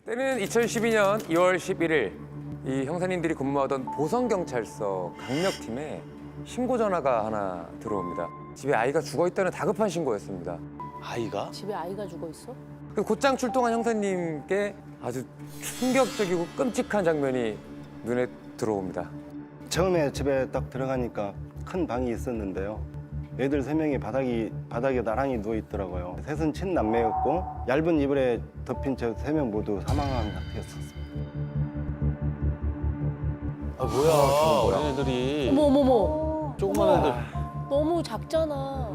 때는 2012년 2월 11일 이 형사님들이 근무하던 보성경찰서 강력팀에 신고 전화가 하나 들어옵니다. 집에 아이가 죽어있다는 다급한 신고였습니다. 아이가? 집에 아이가 죽어 있어? 그 곧장 출동한 형사님께 아주 충격적이고 끔찍한 장면이 눈에 들어옵니다. 처음에 집에 딱 들어가니까 큰 방이 있었는데요. 애들 3명이 바닥에 나란히 누워 있더라고요. 셋은 친남매였고 얇은 이불에 덮인 채 3명 모두 사망한 상태였었습니다. 아 뭐야? 애들이 어머. 조그만 애들. 너무 작잖아.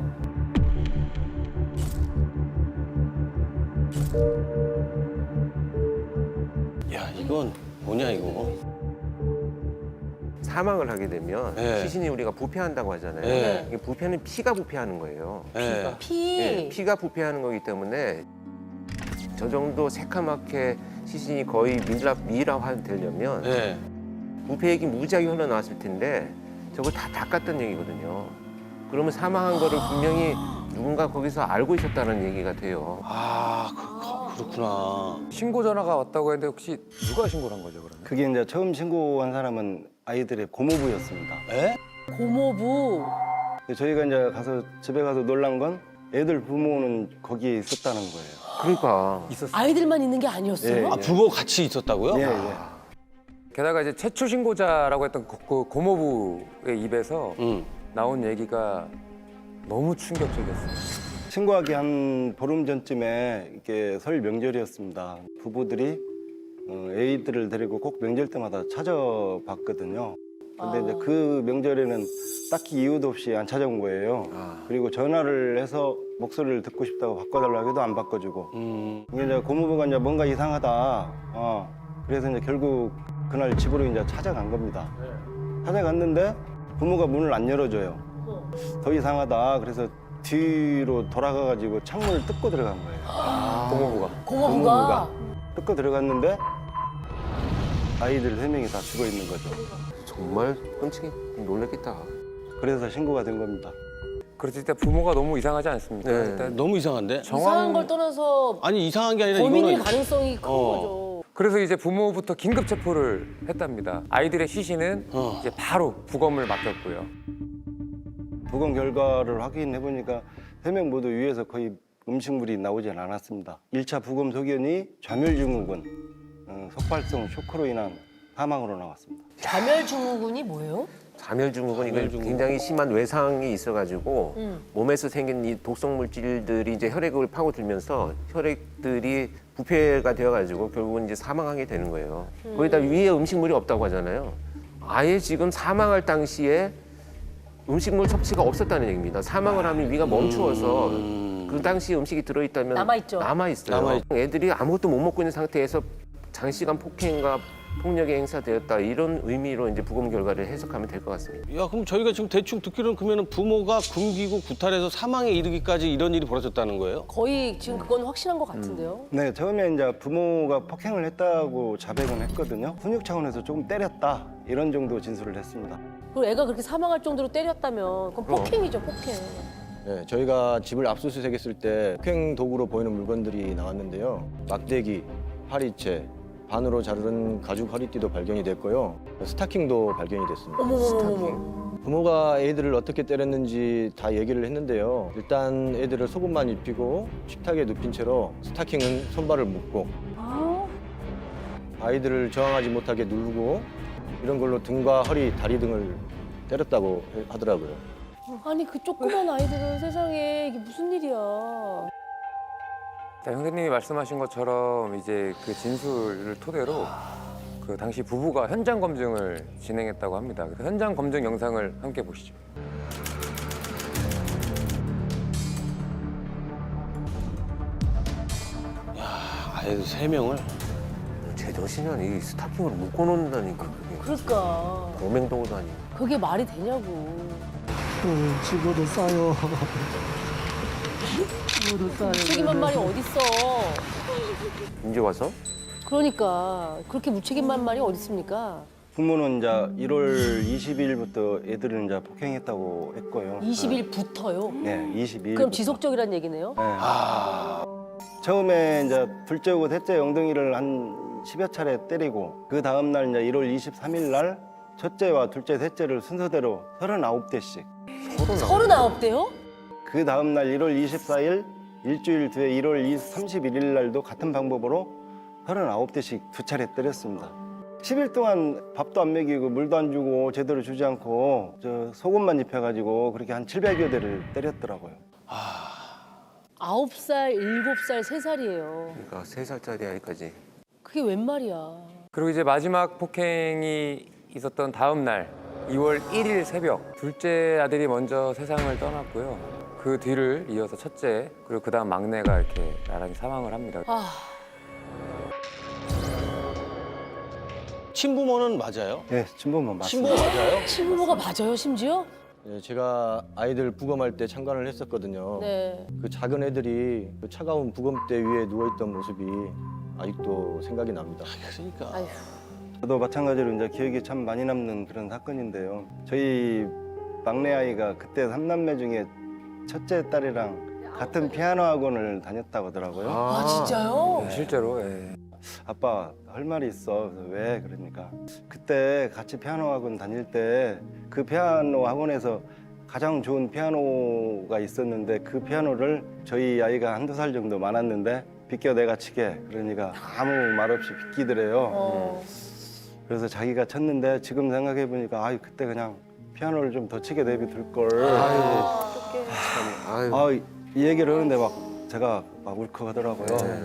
야 이건 뭐냐 이거? 사망을 하게 되면 네. 시신이 우리가 부패한다고 하잖아요. 네. 이게 부패는 피가 부패하는 거예요. 네. 예, 피가 부패하는 거기 때문에 저 정도 새카맣게 시신이 거의 미라화 되려면 네. 부패액이 무지하게 흘러나왔을 텐데 저걸 다 닦았던 얘기거든요. 그러면 사망한 거를 분명히 누군가 거기서 알고 있었다는 얘기가 돼요. 아 그렇구나. 신고 전화가 왔다고 했는데 혹시 누가 신고를 한 거죠, 그러면? 그게 이제 처음 신고한 사람은 아이들의 고모부였습니다. 에? 고모부. 근데 저희가 이제 집에 가서 놀란 건 애들 부모는 거기에 있었다는 거예요. 그러니까 있었어요. 아이들만 있는 게 아니었어요? 예. 아 부모 같이 있었다고요? 예, 예. 게다가 이제 최초 신고자라고 했던 그 고모부의 입에서 나온 얘기가 너무 충격적이었어요. 신고하기 한 보름 전쯤에 이게 설 명절이었습니다. 부부들이 애들을 데리고 꼭 명절 때마다 찾아봤거든요. 근데 이제 그 명절에는 딱히 이유도 없이 안 찾아온 거예요. 그리고 전화를 해서 목소리를 듣고 싶다고 바꿔달라고 해도 안 바꿔주고. 이게 이제 고모부가 이제 뭔가 이상하다. 그래서 이제 결국 그날 집으로 이제 찾아간 겁니다. 찾아갔는데 부모가 문을 안 열어줘요. 더 이상하다. 그래서 뒤로 돌아가가지고 창문을 뜯고 들어간 거예요. 고모부가. 고모부가. 뜯고 들어갔는데 아이들 3명이 다 죽어 있는 거죠. 정말 끔찍해 놀랬겠다. 그래서 신고가 된 겁니다. 그렇지, 일단 부모가 너무 이상하지 않습니까? 네. 일단 너무 이상한데? 이상한 걸 떠나서 아니 이상한 게 아니라 범인일 이거는 가능성이 큰 거죠. 그래서 이제 부모부터 긴급 체포를 했답니다. 아이들의 시신은 이제 바로 부검을 맡겼고요. 부검 결과를 확인해 보니까 3명 모두 위에서 거의 음식물이 나오진 않았습니다. 1차 부검 소견이 좌멸증후군, 속발성 쇼크로 인한 사망으로 나왔습니다. 자멸증후군이 뭐예요? 자멸증후군 이건 자멸증후군. 굉장히 심한 외상이 있어가지고 몸에서 생긴 이 독성 물질들이 이제 혈액을 파고들면서 혈액들이 부패가 되어가지고 결국은 이제 사망하게 되는 거예요. 거기다 위에 음식물이 없다고 하잖아요. 아예 지금 사망할 당시에 음식물 섭취가 없었다는 얘기입니다. 사망을 하면 위가 멈추어서 그 당시 음식이 들어있다면 남아있죠. 남아있어요. 애들이 아무것도 못 먹고 있는 상태에서 장시간 폭행과 폭력이 행사되었다 이런 의미로 이제 부검 결과를 해석하면 될 것 같습니다. 야 그럼 저희가 지금 대충 듣기로는 그러면 부모가 굶기고 구탈해서 사망에 이르기까지 이런 일이 벌어졌다는 거예요? 거의 지금 그건 확실한 것 같은데요. 네, 처음에 이제 부모가 폭행을 했다고 자백은 했거든요. 훈육 차원에서 조금 때렸다 이런 정도 진술을 했습니다. 그리고 애가 그렇게 사망할 정도로 때렸다면 그건 폭행이죠, 폭행. 네, 저희가 집을 압수수색했을 때 폭행 도구로 보이는 물건들이 나왔는데요. 막대기, 파리채, 반으로 자른 가죽 허리띠도 발견이 됐고요. 스타킹도 발견이 됐습니다. 어머. 부모가 애들을 어떻게 때렸는지 다 얘기를 했는데요. 일단 애들을 속옷만 입히고 식탁에 눕힌 채로 스타킹은 손발을 묶고 아이들을 저항하지 못하게 누르고 이런 걸로 등과 허리, 다리 등을 때렸다고 하더라고요. 아니 그 조그만 아이들은 세상에 이게 무슨 일이야. 자, 형사님이 말씀하신 것처럼 이제 그 진술을 토대로 그 당시 부부가 현장 검증을 진행했다고 합니다. 그 현장 검증 영상을 함께 보시죠. 아이들 3명을? 제정신이 아니 이 스타킹으로 묶어놓는다니까 그게 그러니까 범행도구도 아니고. 그게 말이 되냐고. 죽어도 싸요. 죽어도 싸요. 무책임한 말이 어딨어. 이제 와서 그러니까 그렇게 무책임한 말이 어딨습니까? 부모는 이제 1월 20일부터 애들을 이제 폭행했다고 했고요. 20일부터요? 네, 22일. 그럼 지속적이란 얘기네요? 네. 처음에 이제 둘째하고 셋째 엉덩이를 한 10여 차례 때리고 그 다음 날 이제 1월 23일 날 첫째와 둘째, 셋째를 순서대로 39대씩. 39대요? 그 다음 날 1월 24일 일주일 뒤에 1월 31일 날도 같은 방법으로 39대씩 두 차례 때렸습니다. 10일 동안 밥도 안 먹이고 물도 안 주고 제대로 주지 않고 저 속옷만 입혀가지고 그렇게 한 700여 대를 때렸더라고요. 9살, 7살, 3살이에요. 그러니까 3살짜리 아이까지. 그게 웬 말이야. 그리고 이제 마지막 폭행이 있었던 다음 날 2월 1일 새벽 둘째 아들이 먼저 세상을 떠났고요. 그 뒤를 이어서 첫째 그리고 그다음 막내가 이렇게 나란히 사망을 합니다. 아, 친부모는 맞아요? 네, 친부모 맞습니다. 친부모 맞아요? 친부모가 맞아요, 심지어? 네, 제가 아이들 부검할 때 참관을 했었거든요. 네. 그 작은 애들이 그 차가운 부검대 위에 누워있던 모습이 아직도 생각이 납니다. 그러니까. 아휴. 저도 마찬가지로 이제 기억이 참 많이 남는 그런 사건인데요. 저희 막내 아이가 그때 3남매 중에 첫째 딸이랑 같은 피아노 학원을 다녔다고 하더라고요. 아, 진짜요? 네, 실제로 예. 아빠 할 말이 있어. 그래서 왜? 그러니까 그때 같이 피아노 학원 다닐 때 그 피아노 학원에서 가장 좋은 피아노가 있었는데 그 피아노를 저희 아이가 한두 살 정도 많았는데 비껴 내가 치게. 그러니까 아무 말 없이 비키더래요. 어. 그래서 자기가 쳤는데 지금 생각해 보니까 아유 그때 그냥 피아노를 좀 더 치게 내비둘 걸. 어떡해. 아유. 아, 이 얘기를 하는데 막 제가 막 울컥하더라고요. 네.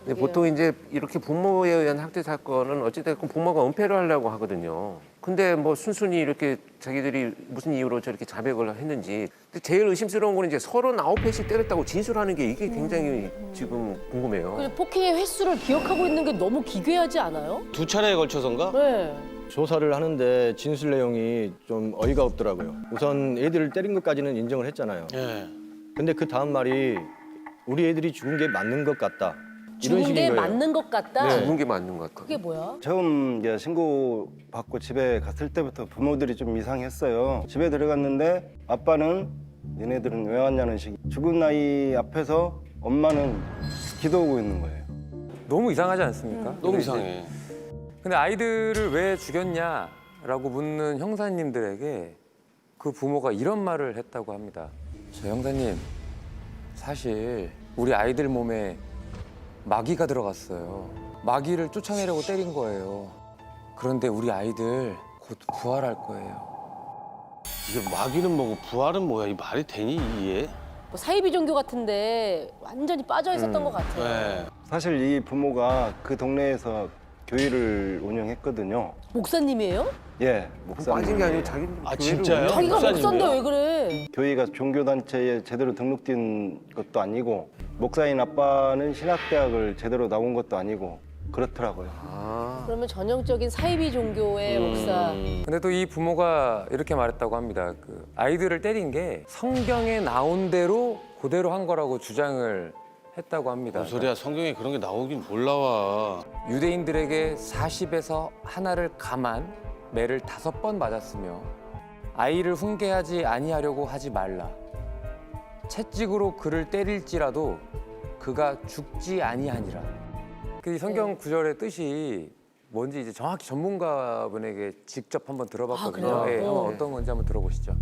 근데 보통 이제 이렇게 부모에 의한 학대 사건은 어찌됐건 부모가 은폐를 하려고 하거든요. 근데 뭐 순순히 이렇게 자기들이 무슨 이유로 저렇게 자백을 했는지. 근데 제일 의심스러운 거는 이제 39회씩 때렸다고 진술하는 게 이게 굉장히 지금 궁금해요. 근데 폭행의 횟수를 기억하고 있는 게 너무 기괴하지 않아요? 두 차례에 걸쳐서인가? 네. 조사를 하는데 진술 내용이 좀 어이가 없더라고요. 우선 애들을 때린 것까지는 인정을 했잖아요. 예. 근데 그 다음 말이 우리 애들이 죽은 게 맞는 것 같다. 이런 죽은 식인 게 거예요. 맞는 것 같다? 네. 죽은 게 맞는 것 같아요. 그게 뭐야? 처음 이제 신고 받고 집에 갔을 때부터 부모들이 좀 이상했어요. 집에 들어갔는데 아빠는 얘네들은 왜 왔냐는 식. 죽은 아이 앞에서 엄마는 기도하고 있는 거예요. 너무 이상하지 않습니까? 너무 근데 이상해. 근데 아이들을 왜 죽였냐라고 묻는 형사님들에게 그 부모가 이런 말을 했다고 합니다. 저 형사님, 사실 우리 아이들 몸에 마귀가 들어갔어요. 마귀를 쫓아내려고 때린 거예요. 그런데 우리 아이들 곧 부활할 거예요. 이게 마귀는 뭐고 부활은 뭐야? 이 말이 되니 이게? 뭐 사이비 종교 같은데 완전히 빠져 있었던 것 같아요. 네. 사실 이 부모가 그 동네에서 교회를 운영했거든요. 목사님이에요? 예, 목사님. 빠진 게 아니고 자기 아, 진짜요? 자기가 목사님이요? 목사인데 왜 그래? 교회가 종교단체에 제대로 등록된 것도 아니고 목사인 아빠는 신학대학을 제대로 나온 것도 아니고 그렇더라고요. 아, 그러면 전형적인 사이비 종교의 목사. 근데 또 이 부모가 이렇게 말했다고 합니다. 그 아이들을 때린 게 성경에 나온 대로 그대로 한 거라고 주장을 했다고 합니다. 뭔 소리야? 성경에 그런 게 나오긴 뭘 나와? 유대인들에게 40에서 하나를 감한 매를 5번 맞았으며 아이를 훈계하지 아니하려고 하지 말라. 채찍으로 그를 때릴지라도 그가 죽지 아니하니라. 그 성경 구절의 뜻이 뭔지 이제 정확히 전문가분에게 직접 한번 들어봤거든요. 아, 그래요? 예, 한번 어떤 건지 한번 들어보시죠.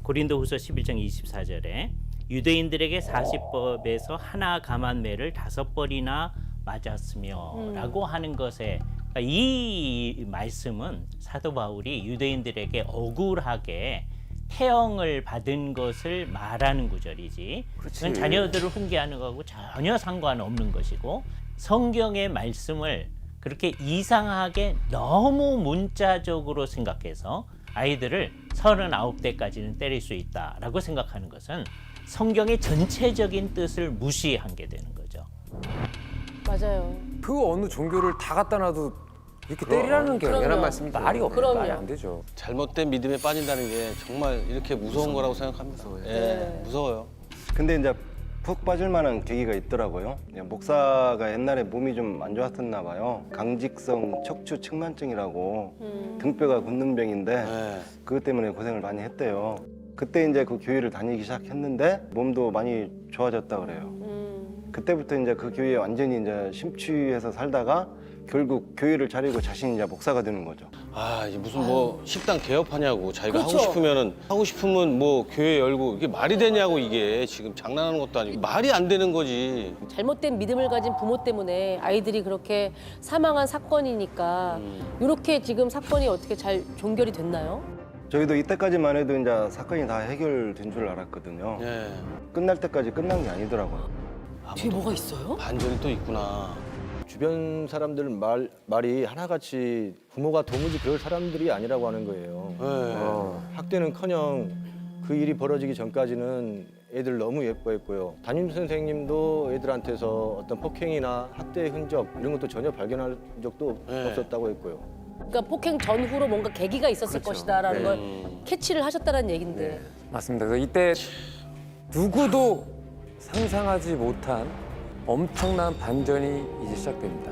고린도후서 11장 24절에 유대인들에게 40법에서 하나 감한 매를 5번이나 맞았으며 라고 하는 것에 그러니까 이 말씀은 사도 바울이 유대인들에게 억울하게 태형을 받은 것을 말하는 구절이지 그건 자녀들을 훈계하는 거하고 전혀 상관없는 것이고 성경의 말씀을 그렇게 이상하게 너무 문자적으로 생각해서 아이들을 39대까지는 때릴 수 있다라고 생각하는 것은 성경의 전체적인 뜻을 무시한 게 되는 거죠. 맞아요. 그 어느 종교를 다 갖다 놔도 이렇게 때리라는 게 그럼요. 말씀이죠. 말이 없어요. 그럼요. 말이 안 되죠. 잘못된 믿음에 빠진다는 게 정말 이렇게 무서운 거라고 생각합니다. 예, 네. 무서워요. 근데 이제 푹 빠질 만한 계기가 있더라고요. 목사가 옛날에 몸이 좀 안 좋았었나 봐요. 강직성 척추 측만증이라고 등뼈가 굳는 병인데 네. 그것 때문에 고생을 많이 했대요. 그때 이제 그 교회를 다니기 시작했는데 몸도 많이 좋아졌다 그래요. 그때부터 이제 그 교회에 완전히 이제 심취해서 살다가 결국 교회를 차리고 자신이 이제 목사가 되는 거죠. 아, 이제 무슨 뭐 식당 개업하냐고 자기가 그렇죠. 하고 싶으면 뭐 교회 열고 이게 말이 되냐고 이게 지금 장난하는 것도 아니고 말이 안 되는 거지. 잘못된 믿음을 가진 부모 때문에 아이들이 그렇게 사망한 사건이니까 이렇게 지금 사건이 어떻게 잘 종결이 됐나요? 저희도 이때까지만 해도 이제 사건이 다 해결된 줄 알았거든요. 예. 끝날 때까지 끝난 게 아니더라고요. 뒤에 뭐가 있어요? 반전이 또 있구나. 주변 사람들 말이 하나같이 부모가 도무지 그럴 사람들이 아니라고 하는 거예요. 예. 학대는커녕 그 일이 벌어지기 전까지는 애들 너무 예뻐했고요. 담임 선생님도 애들한테서 어떤 폭행이나 학대의 흔적 이런 것도 전혀 발견할 적도 네. 없었다고 했고요. 그러니까 폭행 전후로 뭔가 계기가 있었을 것이다라는 걸 음. 캐치를 하셨다는 얘긴데. 맞습니다. 그래서 이때 누구도 상상하지 못한 엄청난 반전이 이제 시작됩니다.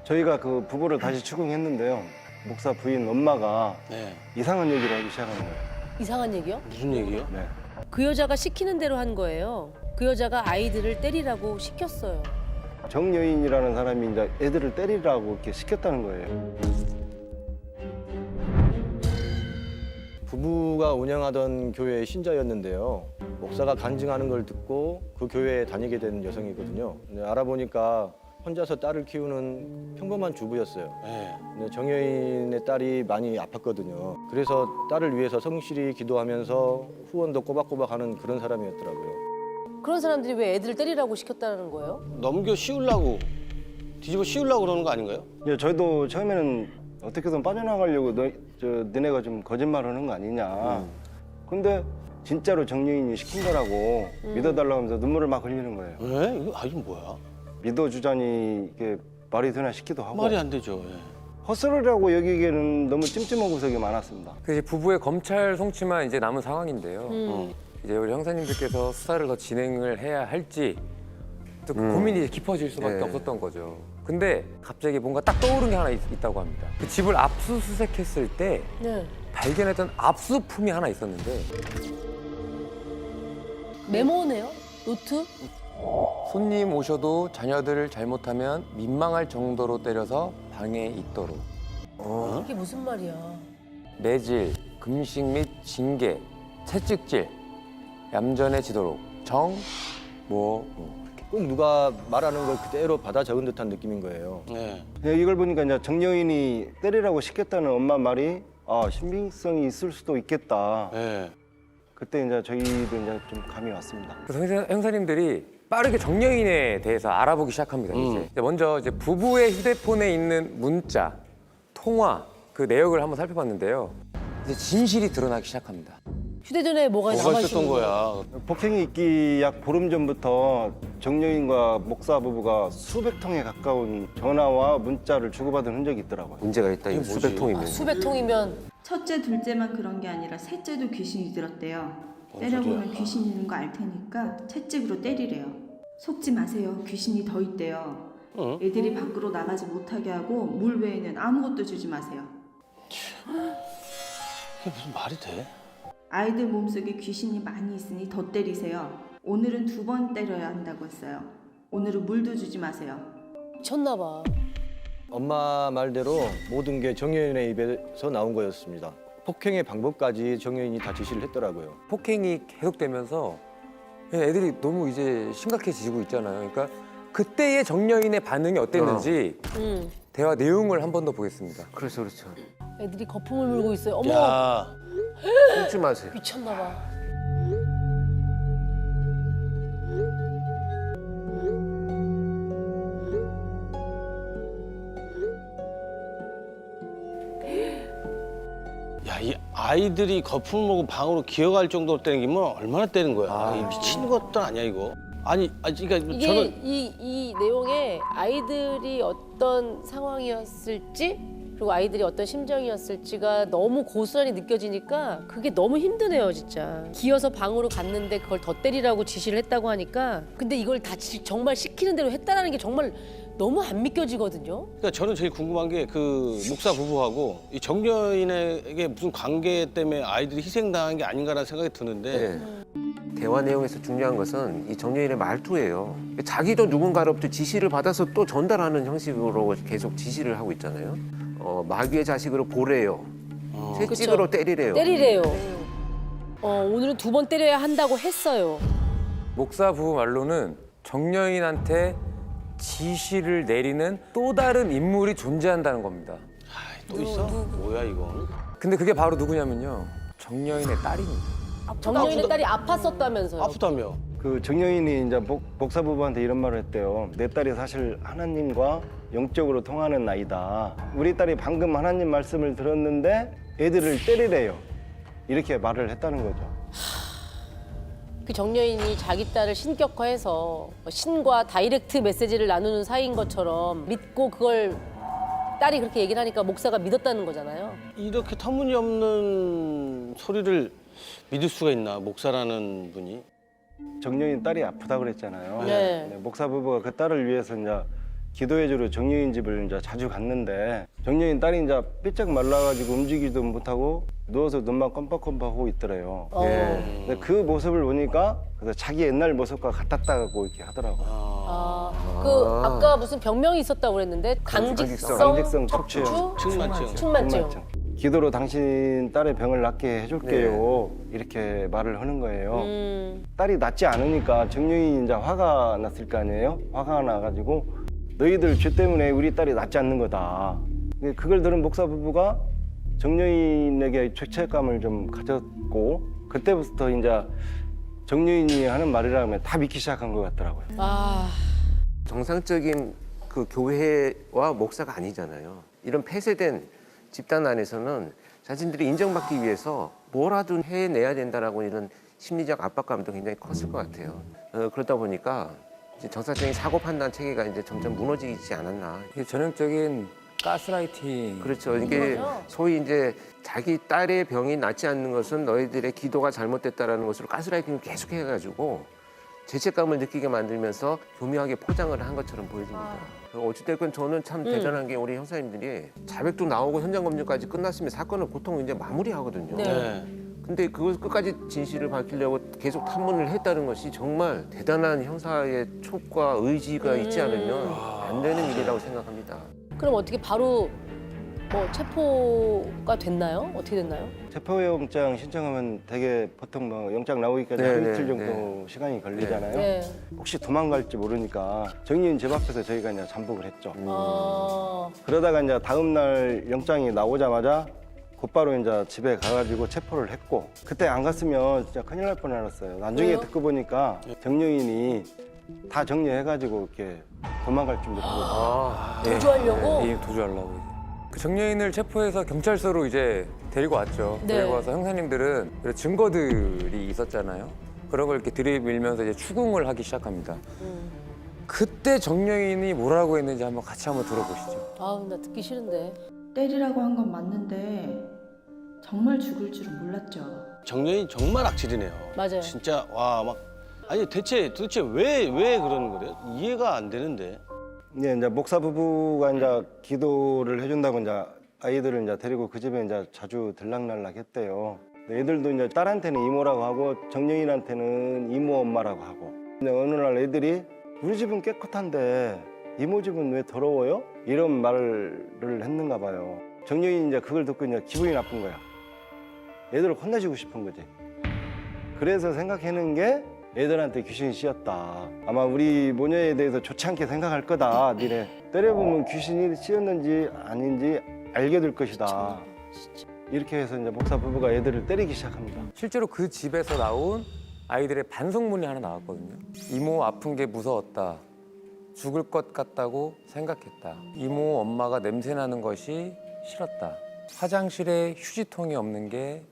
저희가 그 부부를 다시 추궁했는데요. 목사 부인 엄마가 네. 이상한 얘기를 하기 시작한 거예요. 이상한 얘기요? 무슨 얘기요? 네. 그 여자가 시키는 대로 한 거예요. 그 여자가 아이들을 때리라고 시켰어요. 정여인이라는 사람이 이제 애들을 때리라고 이렇게 시켰다는 거예요. 부부가 운영하던 교회의 신자였는데요. 목사가 간증하는 걸 듣고 그 교회에 다니게 된 여성이거든요. 근데 알아보니까 혼자서 딸을 키우는 평범한 주부였어요. 예. 근데 정여인의 딸이 많이 아팠거든요. 그래서 딸을 위해서 성실히 기도하면서 후원도 꼬박꼬박 하는 그런 사람이었더라고요. 그런 사람들이 왜 애들을 때리라고 시켰다는 거예요? 넘겨 씌우려고 뒤집어 씌우려고 그러는 거 아닌가요? 이제 저희도 처음에는 어떻게든 빠져나가려고 너네가 좀 거짓말하는 거 아니냐. 근데 진짜로 정여인이 시킨 거라고 믿어달라고 하면서 눈물을 막 흘리는 거예요. 왜? 이거 뭐야? 믿어주자니 이게 말이 되나 싶기도 하고 말이 안 되죠. 예. 헛소리라고 여기기에는 너무 찜찜한 구석이 많았습니다. 그 이제 부부의 검찰 송치만 이제 남은 상황인데요. 이제 우리 형사님들께서 수사를 더 진행을 해야 할지 또 고민이 깊어질 수밖에 네. 없었던 거죠. 근데 갑자기 뭔가 딱 떠오른 게 하나 있다고 합니다. 그 집을 압수수색했을 때 네. 발견했던 압수품이 하나 있었는데 메모네요? 노트? 손님 오셔도 자녀들을 잘못하면 민망할 정도로 때려서 방에 있도록 이게 무슨 말이야? 매질, 금식 및 징계, 채찍질, 얌전해지도록 꼭 누가 말하는 걸 그대로 받아 적은 듯한 느낌인 거예요. 예. 이걸 보니까 이제 정여인이 때리라고 시켰다는 엄마 말이 신빙성이 있을 수도 있겠다. 예. 그때 이제 저희도 이제 좀 감이 왔습니다. 그래서 형사님들이 빠르게 정여인에 대해서 알아보기 시작합니다. 이제 먼저 이제 부부의 휴대폰에 있는 문자, 통화 그 내역을 한번 살펴봤는데요. 이제 진실이 드러나기 시작합니다. 휴대전화에 뭐가 뭐가 남아 있었던 있는 거야? 폭행이 있기 약 보름 전부터 정여인과 목사 부부가 수백 통에 가까운 전화와 문자를 주고받은 흔적이 있더라고요. 문제가 있다. 이거 이게 수백 뭐지? 통이면. 수백 통이면 첫째, 둘째만 그런 게 아니라 셋째도 귀신이 들었대요. 때려보면 귀신 있는 거 알 테니까 채찍으로 때리래요. 속지 마세요. 귀신이 더 있대요. 응? 애들이 밖으로 나가지 못하게 하고 물 외에는 아무것도 주지 마세요. 이게 무슨 말이 돼? 아이들 몸속에 귀신이 많이 있으니 더 때리세요. 오늘은 2번 때려야 한다고 했어요. 오늘은 물도 주지 마세요. 미쳤나 봐. 엄마 말대로 모든 게 정여인의 입에서 나온 거였습니다. 폭행의 방법까지 정여인이 다 지시를 했더라고요. 폭행이 계속되면서 애들이 너무 이제 심각해지고 있잖아요. 그러니까 그때의 정여인의 반응이 어땠는지 대화 내용을 한 번 더 보겠습니다. 그렇죠. 애들이 거품을 물고 있어요. 어머, 야, 숨지 마세요. 미쳤나 봐. 야, 이 아이들이 거품을 먹고 방으로 기어갈 정도로 때리면 얼마나 때는 거야? 이 미친 것도 아니야 이거. 아니, 그러니까 이게 저는 이 내용에 아이들이 어떤 상황이었을지 그리고 아이들이 어떤 심정이었을지가 너무 고스란히 느껴지니까 그게 너무 힘드네요, 진짜. 기어서 방으로 갔는데 그걸 더 때리라고 지시를 했다고 하니까 근데 이걸 다 정말 시키는 대로 했다라는 게 정말 너무 안 믿겨지거든요. 그러니까 저는 제일 궁금한 게 그 목사 부부하고 이 정여인에게 무슨 관계 때문에 아이들이 희생당한 게 아닌가라는 생각이 드는데 네. 대화 내용에서 중요한 것은 이 정여인의 말투예요. 자기도 누군가로부터 지시를 받아서 또 전달하는 형식으로 계속 지시를 하고 있잖아요. 마귀의 자식으로 보래요. 채찍으로 때리래요. 때리래요. 오늘은 2번 때려야 한다고 했어요. 목사 부부 말로는 정여인한테 지시를 내리는 또 다른 인물이 존재한다는 겁니다. 또 있어? 뭐야 이건? 근데 그게 바로 누구냐면요. 정여인의 딸입니다. 정여인의 딸이 아팠었다면서요. 아프다며. 그 정여인이 이제 목사 부부한테 이런 말을 했대요. 내 딸이 사실 하나님과 영적으로 통하는 아이다. 우리 딸이 방금 하나님 말씀을 들었는데 애들을 때리래요. 이렇게 말을 했다는 거죠. 그 정여인이 자기 딸을 신격화해서 신과 다이렉트 메시지를 나누는 사이인 것처럼 믿고 그걸 딸이 그렇게 얘기를 하니까 목사가 믿었다는 거잖아요. 이렇게 터무니없는 소리를 믿을 수가 있나 목사라는 분이? 정여인 딸이 아프다 그랬잖아요. 네. 목사 부부가 그 딸을 위해서 이제 기도해주러 정여인 집을 이제 자주 갔는데 정여인 딸이 이제 삐쩍 말라가지고 움직이지도 못하고 누워서 눈만 껌뻑껌뻑하고 있더래요. 근데 그 모습을 보니까 그래서 자기 옛날 모습과 같았다고 이렇게 하더라고요. 아까 무슨 병명이 있었다고 그랬는데 강직성 척추 측만증. 기도로 당신 딸의 병을 낫게 해줄게요. 이렇게 말을 하는 거예요. 딸이 낫지 않으니까 정여인이 이제 화가 났을 거 아니에요? 화가 나가지고 너희들 죄 때문에 우리 딸이 낫지 않는 거다. 그걸 들은 목사 부부가 정여인에게 죄책감을 좀 가졌고 그때부터 이제 정여인이 하는 말이라면 다 믿기 시작한 것 같더라고요. 정상적인 그 교회와 목사가 아니잖아요. 이런 폐쇄된 집단 안에서는 자신들이 인정받기 위해서 뭐라도 해내야 된다라고 이런 심리적 압박감도 굉장히 컸을 것 같아요. 그러다 보니까 이제 정상적인 사고 판단 체계가 이제 점점 무너지지 않았나. 이게 전형적인 가스라이팅. 그렇죠. 이게 소위 이제 자기 딸의 병이 낫지 않는 것은 너희들의 기도가 잘못됐다라는 것으로 가스라이팅을 계속 해가지고 죄책감을 느끼게 만들면서 교묘하게 포장을 한 것처럼 보여집니다. 어찌됐건 저는 참 대단한 게 우리 형사님들이 자백도 나오고 현장 검증까지 끝났으면 사건을 보통 이제 마무리하거든요. 네. 근데 그걸 끝까지 진실을 밝히려고 계속 탐문을 했다는 것이 정말 대단한 형사의 촉과 의지가 있지 않으면 안 되는 일이라고 생각합니다. 그럼 어떻게 바로 뭐 체포가 됐나요? 어떻게 됐나요? 체포영장 신청하면 되게 보통 뭐 영장 나오기까지 네, 하루 네, 이틀 정도 네. 시간이 걸리잖아요. 네. 혹시 도망갈지 모르니까 정여인 집 앞에서 저희가 이제 잠복을 했죠. 아, 그러다가 이제 다음 날 영장이 나오자마자 곧바로 이제 집에 가가지고 체포를 했고 그때 안 갔으면 진짜 큰일 날 뻔했어요. 나중에 왜요? 듣고 보니까 정여인이 다 정리해가지고 이렇게 도망갈 준비를 하고 있어요. 도주하려고? 예, 도주하려고. 그 정여인을 체포해서 경찰서로 이제 데리고 왔죠. 네. 데리고 와서 형사님들은 여러 증거들이 있었잖아요. 그런 걸 이렇게 들이밀면서 이제 추궁을 하기 시작합니다. 그때 정여인이 뭐라고 했는지 같이 한번 들어보시죠. 나 듣기 싫은데. 때리라고 한 건 맞는데 정말 죽을 줄은 몰랐죠. 정여인 정말 악질이네요. 맞아요. 진짜 와 막 아니 도대체 왜 그러는 거래요? 이해가 안 되는데. 네, 이제 목사 부부가 이제 기도를 해준다고 이제 아이들을 이제 데리고 그 집에 이제 자주 들락날락 했대요. 애들도 이제 딸한테는 이모라고 하고 정여인한테는 이모 엄마라고 하고. 근데 어느 날 애들이 우리 집은 깨끗한데 이모 집은 왜 더러워요? 이런 말을 했는가 봐요. 정여인이 이제 그걸 듣고 이제 기분이 나쁜 거야. 애들을 혼내주고 싶은 거지. 그래서 생각하는 게 애들한테 귀신이 씌었다. 아마 우리 모녀에 대해서 좋지 않게 생각할 거다. 니네 때려보면 귀신이 씌었는지 아닌지 알게 될 것이다. 이렇게 해서 이제 목사 부부가 애들을 때리기 시작합니다. 실제로 그 집에서 나온 아이들의 반성문이 하나 나왔거든요. 이모 아픈 게 무서웠다. 죽을 것 같다고 생각했다. 이모 엄마가 냄새 나는 것이 싫었다. 화장실에 휴지통이 없는 게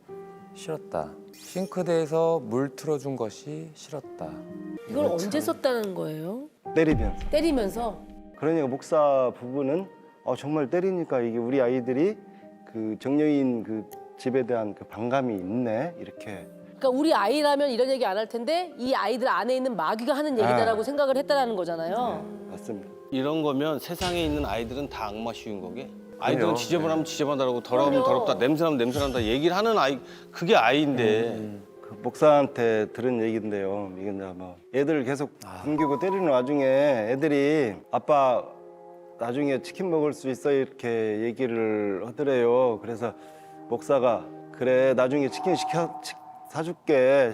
싫었다. 싱크대에서 물 틀어준 것이 싫었다. 이걸 언제 썼다는 거예요? 때리면서. 때리면서? 그러니까 목사 부부는 정말 때리니까 이게 우리 아이들이 그 정여인 그 집에 대한 그 반감이 있네 이렇게. 그러니까 우리 아이라면 이런 얘기 안 할 텐데 이 아이들 안에 있는 마귀가 하는 얘기다라고 생각을 했다라는 거잖아요. 맞습니다. 이런 거면 세상에 있는 아이들은 다 악마 씌운 거게. 아이들은 그럼요. 지저분하면 지저분하다고 더러우면 그럼요. 더럽다 냄새나면 냄새난다 얘기를 하는 아이 그게 아이인데 그 목사한테 들은 얘기인데요. 이게 이제 뭐 애들 계속 굶기고 때리는 와중에 애들이 아빠 나중에 치킨 먹을 수 있어 이렇게 얘기를 하더래요. 그래서 목사가 그래 나중에 치킨 시켜줄게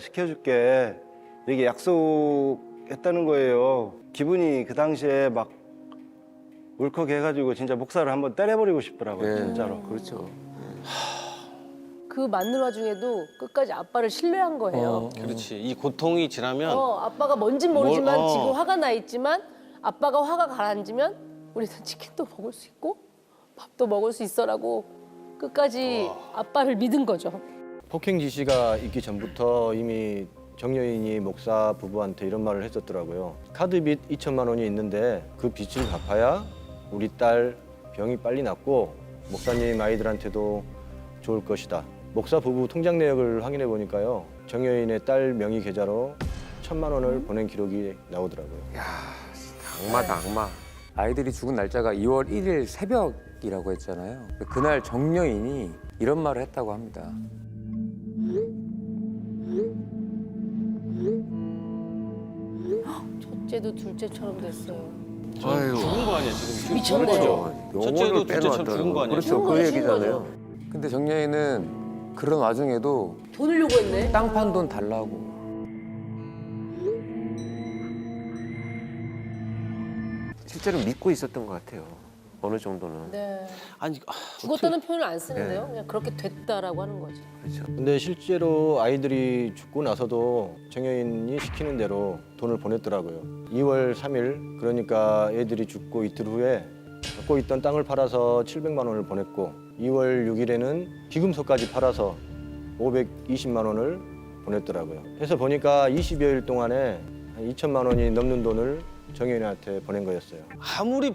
이렇게 약속했다는 거예요. 기분이 그 당시에 막 울컥해가지고 진짜 목사를 한번 때려버리고 싶더라고요. 진짜로. 그렇죠. 그 맞는 와중에도 끝까지 아빠를 신뢰한 거예요. 그렇지. 이 고통이 지나면 아빠가 뭔진 모르지만 뭘, 지금 화가 나 있지만 아빠가 화가 가라앉으면 우리는 치킨도 먹을 수 있고 밥도 먹을 수 있어라고 끝까지 아빠를 믿은 거죠. 폭행 지시가 있기 전부터 이미 정여인이 목사 부부한테 이런 말을 했었더라고요. 카드빚 2천만 원이 있는데 그 빚을 갚아야 우리 딸 병이 빨리 낫고 목사님 아이들한테도 좋을 것이다. 목사 부부 통장 내역을 확인해 보니까요. 정여인의 딸 명의 계좌로 1,000만 원을 보낸 기록이 나오더라고요. 악마다 악마. 아이들이 죽은 날짜가 2월 1일 새벽이라고 했잖아요. 그날 정여인이 이런 말을 했다고 합니다. 첫째도 둘째처럼 됐어요. 아유. 죽은 거 아니야 지금? 미쳤네. 그렇죠. 첫째도 영혼을 둘째처럼 죽은 거 아니야? 그렇죠. 죽은 그 거야, 얘기잖아요. 근데 정여인은 그런 와중에도 돈을 요구했네. 땅 판 돈 달라고. 실제로 믿고 있었던 것 같아요. 어느 정도는. 네. 아니 죽었다는 표현을 안 쓰는데요. 그냥 그렇게 됐다라고 하는 거지. 그렇죠. 근데 실제로 아이들이 죽고 나서도 정여인이 시키는 대로 돈을 보냈더라고요. 2월 3일 그러니까 애들이 죽고 이틀 후에 갖고 있던 땅을 팔아서 700만 원을 보냈고 2월 6일에는 기금소까지 팔아서 520만 원을 보냈더라고요. 해서 보니까 20여일 동안에 한 2천만 원이 넘는 돈을 정여인한테 보낸 거였어요. 아무리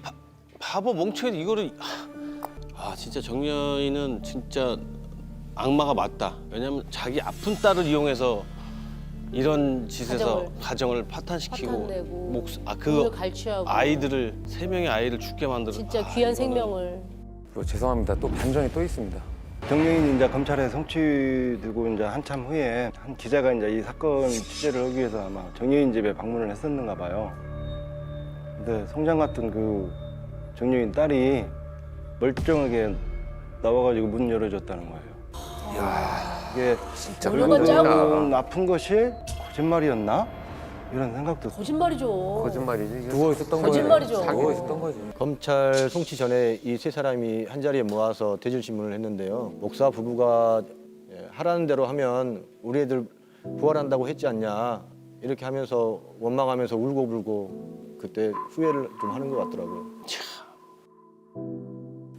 바보 멍청해도 이거를 진짜 정여인은 진짜 악마가 맞다. 왜냐면 자기 아픈 딸을 이용해서 이런 짓에서 가정을 파탄시키고 파탄내고 그 돈을 갈취하고 아이들을 3명의 아이를 죽게 만들어. 진짜 귀한 생명을. 그리고 죄송합니다. 또 반전이 또 있습니다. 정여인이 이제 검찰에 송치되고 이제 한참 후에 한 기자가 이제 이 사건 취재를 하기 위해서 아마 정여인 집에 방문을 했었는가 봐요. 근데 송장 같은 그 정여인 딸이 멀쩡하게 나와가지고 문 열어줬다는 거예요. 이게 진짜 얼마나 그런 짜고. 거구나. 아픈 것이 거짓말이었나? 이런 생각도 거짓말이죠. 거짓말이지. 이게. 누워 있었던 거지. 거짓말이죠. 누워 있었던 거지. 검찰 송치 전에 이 세 사람이 한 자리에 모아서 대질 신문을 했는데요. 목사 부부가 하라는 대로 하면 우리 애들 부활한다고 했지 않냐 이렇게 하면서 원망하면서 울고불고 그때 후회를 좀 하는 것 같더라고요.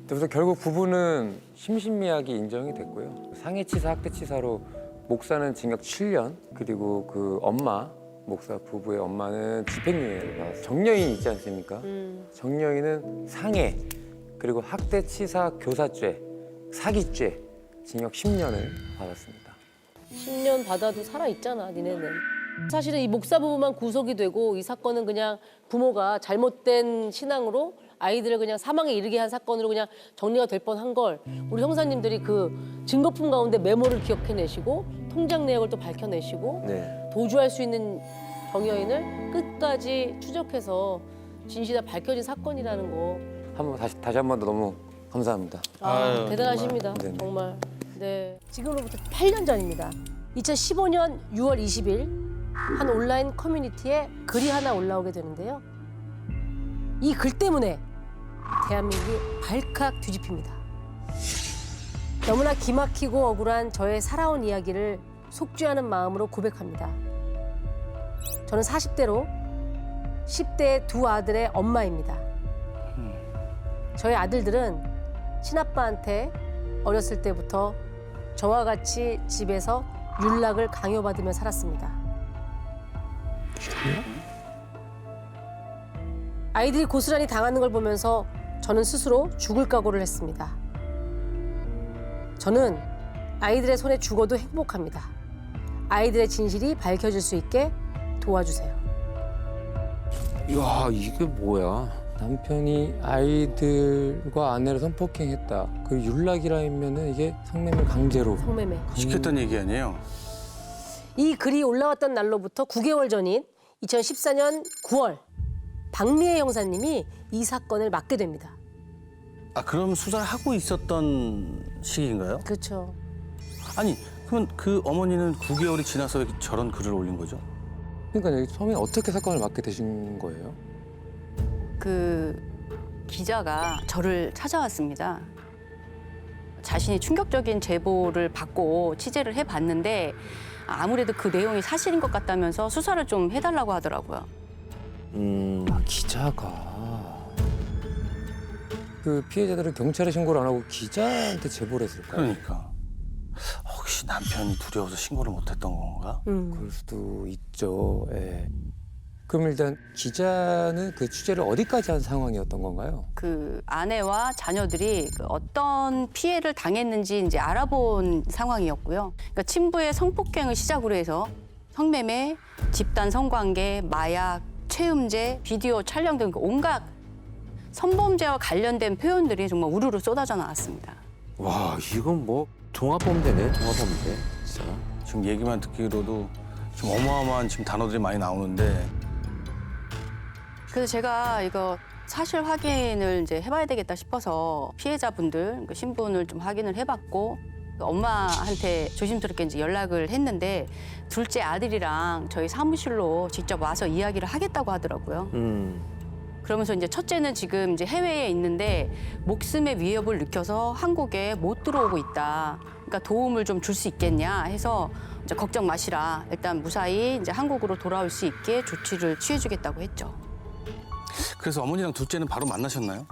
그래서 결국 부부는 심신미약이 인정이 됐고요. 상해치사, 학대치사로 목사는 징역 7년, 그리고 그 엄마, 목사 부부의 엄마는 집행유예를 받았어요. 정여인 있지 않습니까? 정여인은 상해, 그리고 학대치사 교사죄, 사기죄, 징역 10년을 받았습니다. 10년 받아도 살아있잖아, 니네는. 사실은 이 목사 부부만 구속이 되고 이 사건은 그냥 부모가 잘못된 신앙으로 아이들을 그냥 사망에 이르게 한 사건으로 그냥 정리가 될 뻔한 걸 우리 형사님들이 그 증거품 가운데 메모를 기억해내시고 통장 내역을 또 밝혀내시고 네. 도주할 수 있는 정여인을 끝까지 추적해서 진실이 다 밝혀진 사건이라는 거. 한번 다시 한 번 더 너무 감사합니다. 아유, 대단하십니다. 네네. 정말. 네. 지금으로부터 8년 전입니다. 2015년 6월 20일 한 온라인 커뮤니티에 글이 하나 올라오게 되는데요. 이 글 때문에 대한민국이 발칵 뒤집힙니다. 너무나 기막히고 억울한 저의 살아온 이야기를 속죄하는 마음으로 고백합니다. 저는 40대로 10대의 두 아들의 엄마입니다. 저희 아들들은 친아빠한테 어렸을 때부터 저와 같이 집에서 윤락을 강요받으며 살았습니다. 아이들이 고스란히 당하는 걸 보면서 저는 스스로 죽을 각오를 했습니다. 저는 아이들의 손에 죽어도 행복합니다. 아이들의 진실이 밝혀질 수 있게 도와주세요. 이야, 이게 뭐야? 남편이 아이들과 아내를 성폭행했다. 그 윤락이라면은 이게 성매매 강제로. 성매매. 시켰던 얘기 아니에요? 이 글이 올라왔던 날로부터 9개월 전인 2014년 9월 박미애 형사님이 이 사건을 맡게 됩니다. 아 그럼 수사를 하고 있었던 시기인가요? 그렇죠. 아니 그러면 그 어머니는 9개월이 지나서 왜 저런 글을 올린 거죠? 그러니까 여기 처음에 어떻게 사건을 맡게 되신 거예요? 그 기자가 저를 찾아왔습니다. 자신이 충격적인 제보를 받고 취재를 해봤는데 아무래도 그 내용이 사실인 것 같다면서 수사를 좀 해달라고 하더라고요. 기자가 그 피해자들은 경찰에 신고를 안 하고 기자한테 제보를 했을까요? 그러니까 혹시 남편이 두려워서 신고를 못했던 건가? 그럴 수도 있죠. 예. 그럼 일단 기자는 그 취재를 어디까지 한 상황이었던 건가요? 그 아내와 자녀들이 그 어떤 피해를 당했는지 이제 알아본 상황이었고요. 그러니까 친부의 성폭행을 시작으로 해서 성매매, 집단 성관계, 마약, 체음제, 비디오 촬영 등 온갖 성범죄와 관련된 표현들이 정말 우르르 쏟아져 나왔습니다. 와, 이건 뭐 종합범죄네, 종합범죄. 진짜. 지금 얘기만 듣기로도 지금 어마어마한 지금 단어들이 많이 나오는데 그래서 제가 이거 사실 확인을 이제 해봐야 되겠다 싶어서 피해자분들, 그 신분을 좀 확인을 해봤고 엄마한테 조심스럽게 이제 연락을 했는데 둘째 아들이랑 저희 사무실로 직접 와서 이야기를 하겠다고 하더라고요. 그러면서 이제 첫째는 지금 이제 해외에 있는데 목숨의 위협을 느껴서 한국에 못 들어오고 있다. 그러니까 도움을 좀 줄 수 있겠냐 해서 이제 걱정 마시라. 일단 무사히 이제 한국으로 돌아올 수 있게 조치를 취해주겠다고 했죠. 그래서 어머니랑 둘째는 바로 만나셨나요?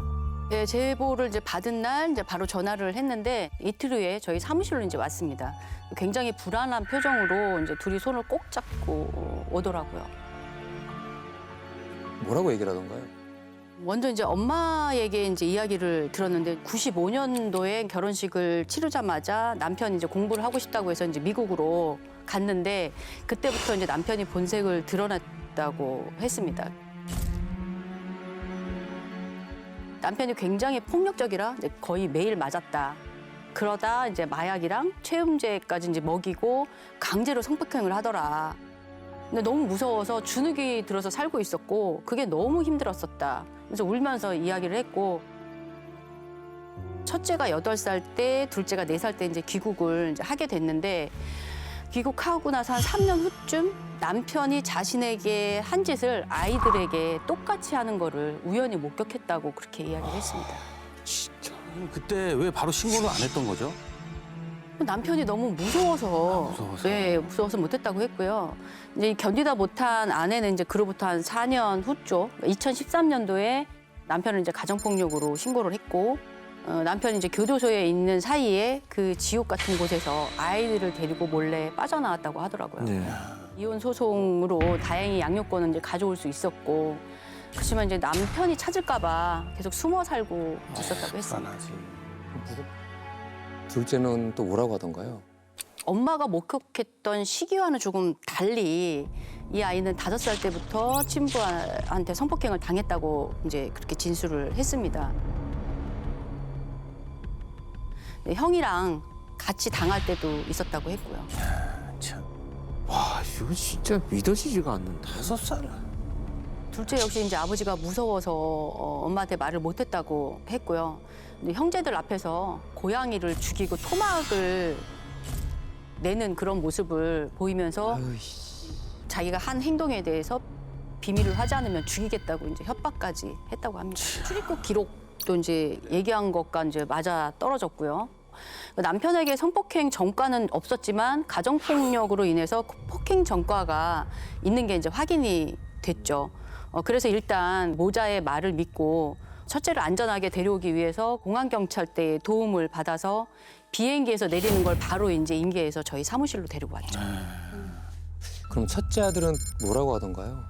네, 제보를 이제 받은 날 이제 바로 전화를 했는데 이틀 후에 저희 사무실로 이제 왔습니다. 굉장히 불안한 표정으로 이제 둘이 손을 꼭 잡고 오더라고요. 뭐라고 얘기를 하던가요? 먼저 이제 엄마에게 이제 이야기를 들었는데 95년도에 결혼식을 치르자마자 남편이 이제 공부를 하고 싶다고 해서 이제 미국으로 갔는데 그때부터 이제 남편이 본색을 드러냈다고 했습니다. 남편이 굉장히 폭력적이라 이제 거의 매일 맞았다. 그러다 이제 마약이랑 체음제까지 이제 먹이고 강제로 성폭행을 하더라. 근데 너무 무서워서 주눅이 들어서 살고 있었고 그게 너무 힘들었었다. 그래서 울면서 이야기를 했고 첫째가 8살 때, 둘째가 4살 때 이제 귀국을 이제 하게 됐는데 귀국하고 나서 한 3년 후쯤 남편이 자신에게 한 짓을 아이들에게 똑같이 하는 거를 우연히 목격했다고 그렇게 이야기를 했습니다. 진짜. 그때 왜 바로 신고를 안 했던 거죠? 남편이 너무 무서워서, 네, 무서워서 못했다고 했고요. 이제 견디다 못한 아내는 이제 그로부터 한 4년 후죠. 2013년도에 남편을 이제 가정폭력으로 신고를 했고, 남편이 이제 교도소에 있는 사이에 그 지옥 같은 곳에서 아이들을 데리고 몰래 빠져나왔다고 하더라고요. 네. 이혼 소송으로 다행히 양육권은 이제 가져올 수 있었고, 그렇지만 이제 남편이 찾을까봐 계속 숨어 살고 있었다고 했습니다. 불안하지. 둘째는 또 뭐라고 하던가요? 엄마가 목격했던 시기와는 조금 달리 이 아이는 5살 때부터 친부한테 성폭행을 당했다고 이제 그렇게 진술을 했습니다. 네, 형이랑 같이 당할 때도 있었다고 했고요. 참. 와, 이거 진짜 믿어지지가 않는다. 5살. 둘째 역시 이제 아버지가 무서워서 엄마한테 말을 못했다고 했고요. 근데 형제들 앞에서 고양이를 죽이고 토막을 내는 그런 모습을 보이면서 자기가 한 행동에 대해서 비밀을 하지 않으면 죽이겠다고 이제 협박까지 했다고 합니다. 출입국 기록도 이제 얘기한 것과 이제 맞아 떨어졌고요. 남편에게 성폭행 전과는 없었지만 가정폭력으로 인해서 폭행 전과가 있는 게 이제 확인이 됐죠. 그래서 일단 모자의 말을 믿고 첫째를 안전하게 데려오기 위해서 공안경찰대의 도움을 받아서 비행기에서 내리는 걸 바로 이제 인계해서 저희 사무실로 데리고 왔죠. 그럼 첫째 아들은 뭐라고 하던가요?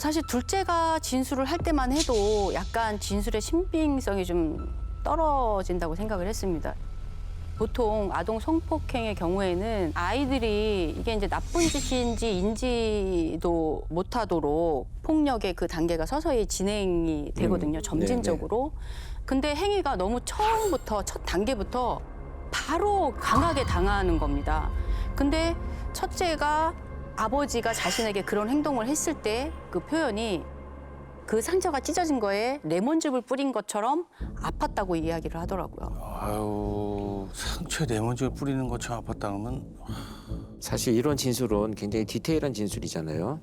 사실 둘째가 진술을 할 때만 해도 약간 진술의 신빙성이 좀 떨어진다고 생각을 했습니다. 보통 아동 성폭행의 경우에는 아이들이 이게 이제 나쁜 짓인지 인지도 못하도록 폭력의 그 단계가 서서히 진행이 되거든요, 점진적으로. 근데 행위가 너무 처음부터, 첫 단계부터 바로 강하게 당하는 겁니다. 근데 첫째가 아버지가 자신에게 그런 행동을 했을 때 그 표현이 그 상처가 찢어진 거에 레몬즙을 뿌린 것처럼 아팠다고 이야기를 하더라고요. 아유, 상처에 레몬즙을 뿌리는 것처럼 아팠다면 사실 이런 진술은 굉장히 디테일한 진술이잖아요.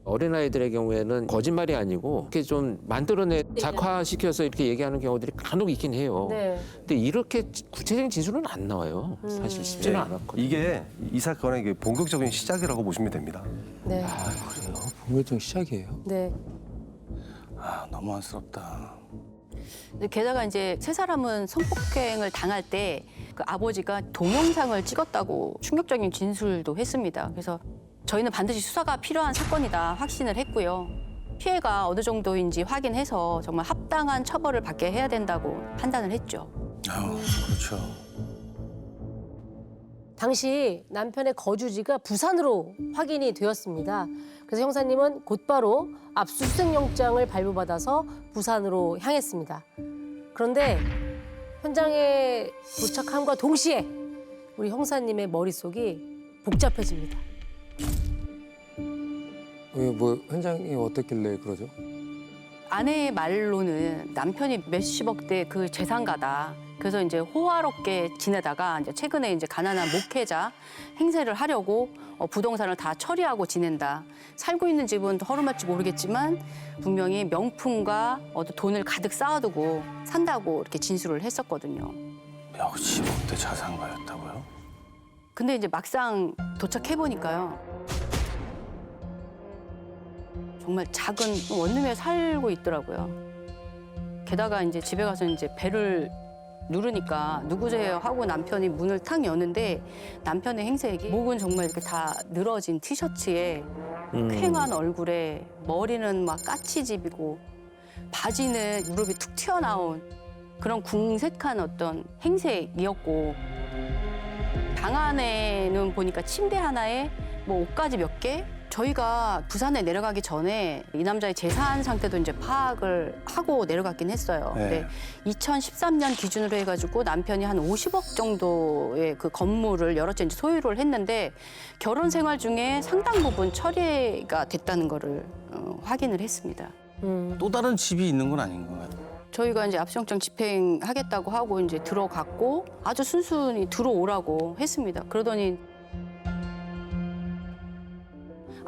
어린아이들의 경우에는 거짓말이 아니고 이렇게 좀 만들어내 작화시켜서 이렇게 얘기하는 경우들이 간혹 있긴 해요. 네. 근데 이렇게 구체적인 진술은 안 나와요. 사실 쉽지는 않았거든요. 이게 이 사건의 이게 본격적인 시작이라고 보시면 됩니다. 네. 아, 그래요? 본격적 시작이에요. 네. 아, 너무 안쓰럽다. 근데 게다가 이제 세 사람은 성폭행을 당할 때 그 아버지가 동영상을 찍었다고 충격적인 진술도 했습니다. 그래서 저희는 반드시 수사가 필요한 사건이다 확신을 했고요. 피해가 어느 정도인지 확인해서 정말 합당한 처벌을 받게 해야 된다고 판단을 했죠. 아유, 그렇죠. 당시 남편의 거주지가 부산으로 확인이 되었습니다. 그래서 형사님은 곧바로 압수수색영장을 발부받아서 부산으로 향했습니다. 그런데 현장에 도착함과 동시에 우리 형사님의 머릿속이 복잡해집니다. 왜 뭐 현장이 어떻길래 그러죠? 아내의 말로는 남편이 몇십억대 그 재산가다. 그래서 이제 호화롭게 지내다가 이제 최근에 이제 가난한 목회자 행세를 하려고 부동산을 다 처리하고 지낸다. 살고 있는 집은 허름할지 모르겠지만 분명히 명품과 돈을 가득 쌓아두고 산다고 이렇게 진술을 했었거든요. 몇십억대 자산가였다고요? 근데 이제 막상 도착해 보니까요. 정말 작은 원룸에 살고 있더라고요. 게다가 이제 집에 가서 이제 배를 누르니까 누구세요 하고 남편이 문을 탁 여는데 남편의 행색이 목은 정말 이렇게 다 늘어진 티셔츠에 퀭한 얼굴에 머리는 막 까치집이고 바지는 무릎이 툭 튀어나온 그런 궁색한 어떤 행색이었고 방 안에는 보니까 침대 하나에 뭐 옷가지 몇 개. 저희가 부산에 내려가기 전에 이 남자의 재산 상태도 이제 파악을 하고 내려갔긴 했어요. 네. 근데 2013년 기준으로 해가지고 남편이 한 50억 정도의 그 건물을 여러 채 이제 소유를 했는데 결혼 생활 중에 상당 부분 처리가 됐다는 거를 확인을 했습니다. 또 다른 집이 있는 건 아닌 것 같아요. 저희가 이제 압수영장 집행하겠다고 하고 이제 들어갔고 아주 순순히 들어오라고 했습니다. 그러더니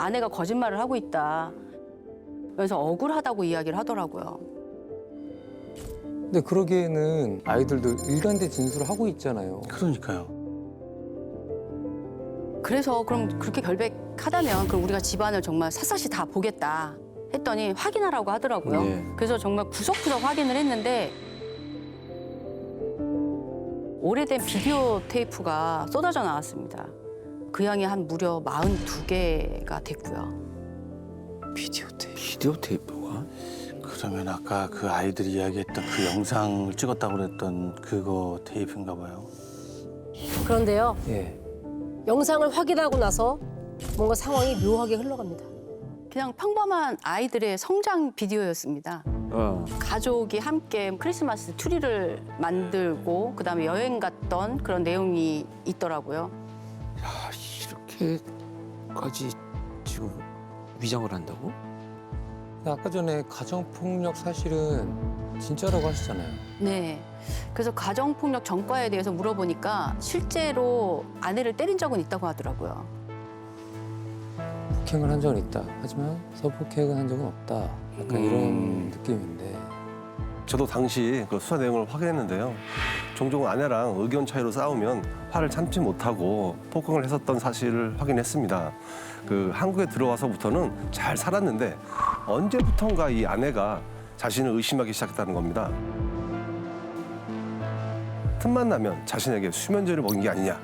아내가 거짓말을 하고 있다. 그래서 억울하다고 이야기를 하더라고요. 근데 그러기에는 아이들도 일관된 진술을 하고 있잖아요. 그러니까요. 그래서 그럼 그렇게 결백하다면 그럼 우리가 집안을 정말 샅샅이 다 보겠다 했더니 확인하라고 하더라고요. 네. 그래서 정말 구석구석 확인을 했는데 오래된 비디오 테이프가 쏟아져 나왔습니다. 그 양이 한 무려 42개가 됐고요. 비디오 테이프가? 그러면 아까 그 아이들이 이야기했던 그 영상을 찍었다고 그랬던 그거 테이프인가 봐요. 그런데요. 예. 영상을 확인하고 나서 뭔가 상황이 묘하게 흘러갑니다. 그냥 평범한 아이들의 성장 비디오였습니다. 가족이 함께 크리스마스 트리를 만들고 그다음에 여행 갔던 그런 내용이 있더라고요. 야, 이렇게까지 지금 위장을 한다고? 아까 전에 가정폭력 사실은 진짜라고 하시잖아요. 네. 그래서 가정폭력 전과에 대해서 물어보니까 실제로 아내를 때린 적은 있다고 하더라고요. 폭행을 한 적은 있다. 하지만 성폭행을 한 적은 없다. 약간 이런 느낌인데. 저도 당시 그 수사 내용을 확인했는데요. 종종 아내랑 의견 차이로 싸우면 화를 참지 못하고 폭행을 했었던 사실을 확인했습니다. 그 한국에 들어와서부터는 잘 살았는데 언제부턴가 이 아내가 자신을 의심하기 시작했다는 겁니다. 틈만 나면 자신에게 수면제를 먹인 게 아니냐,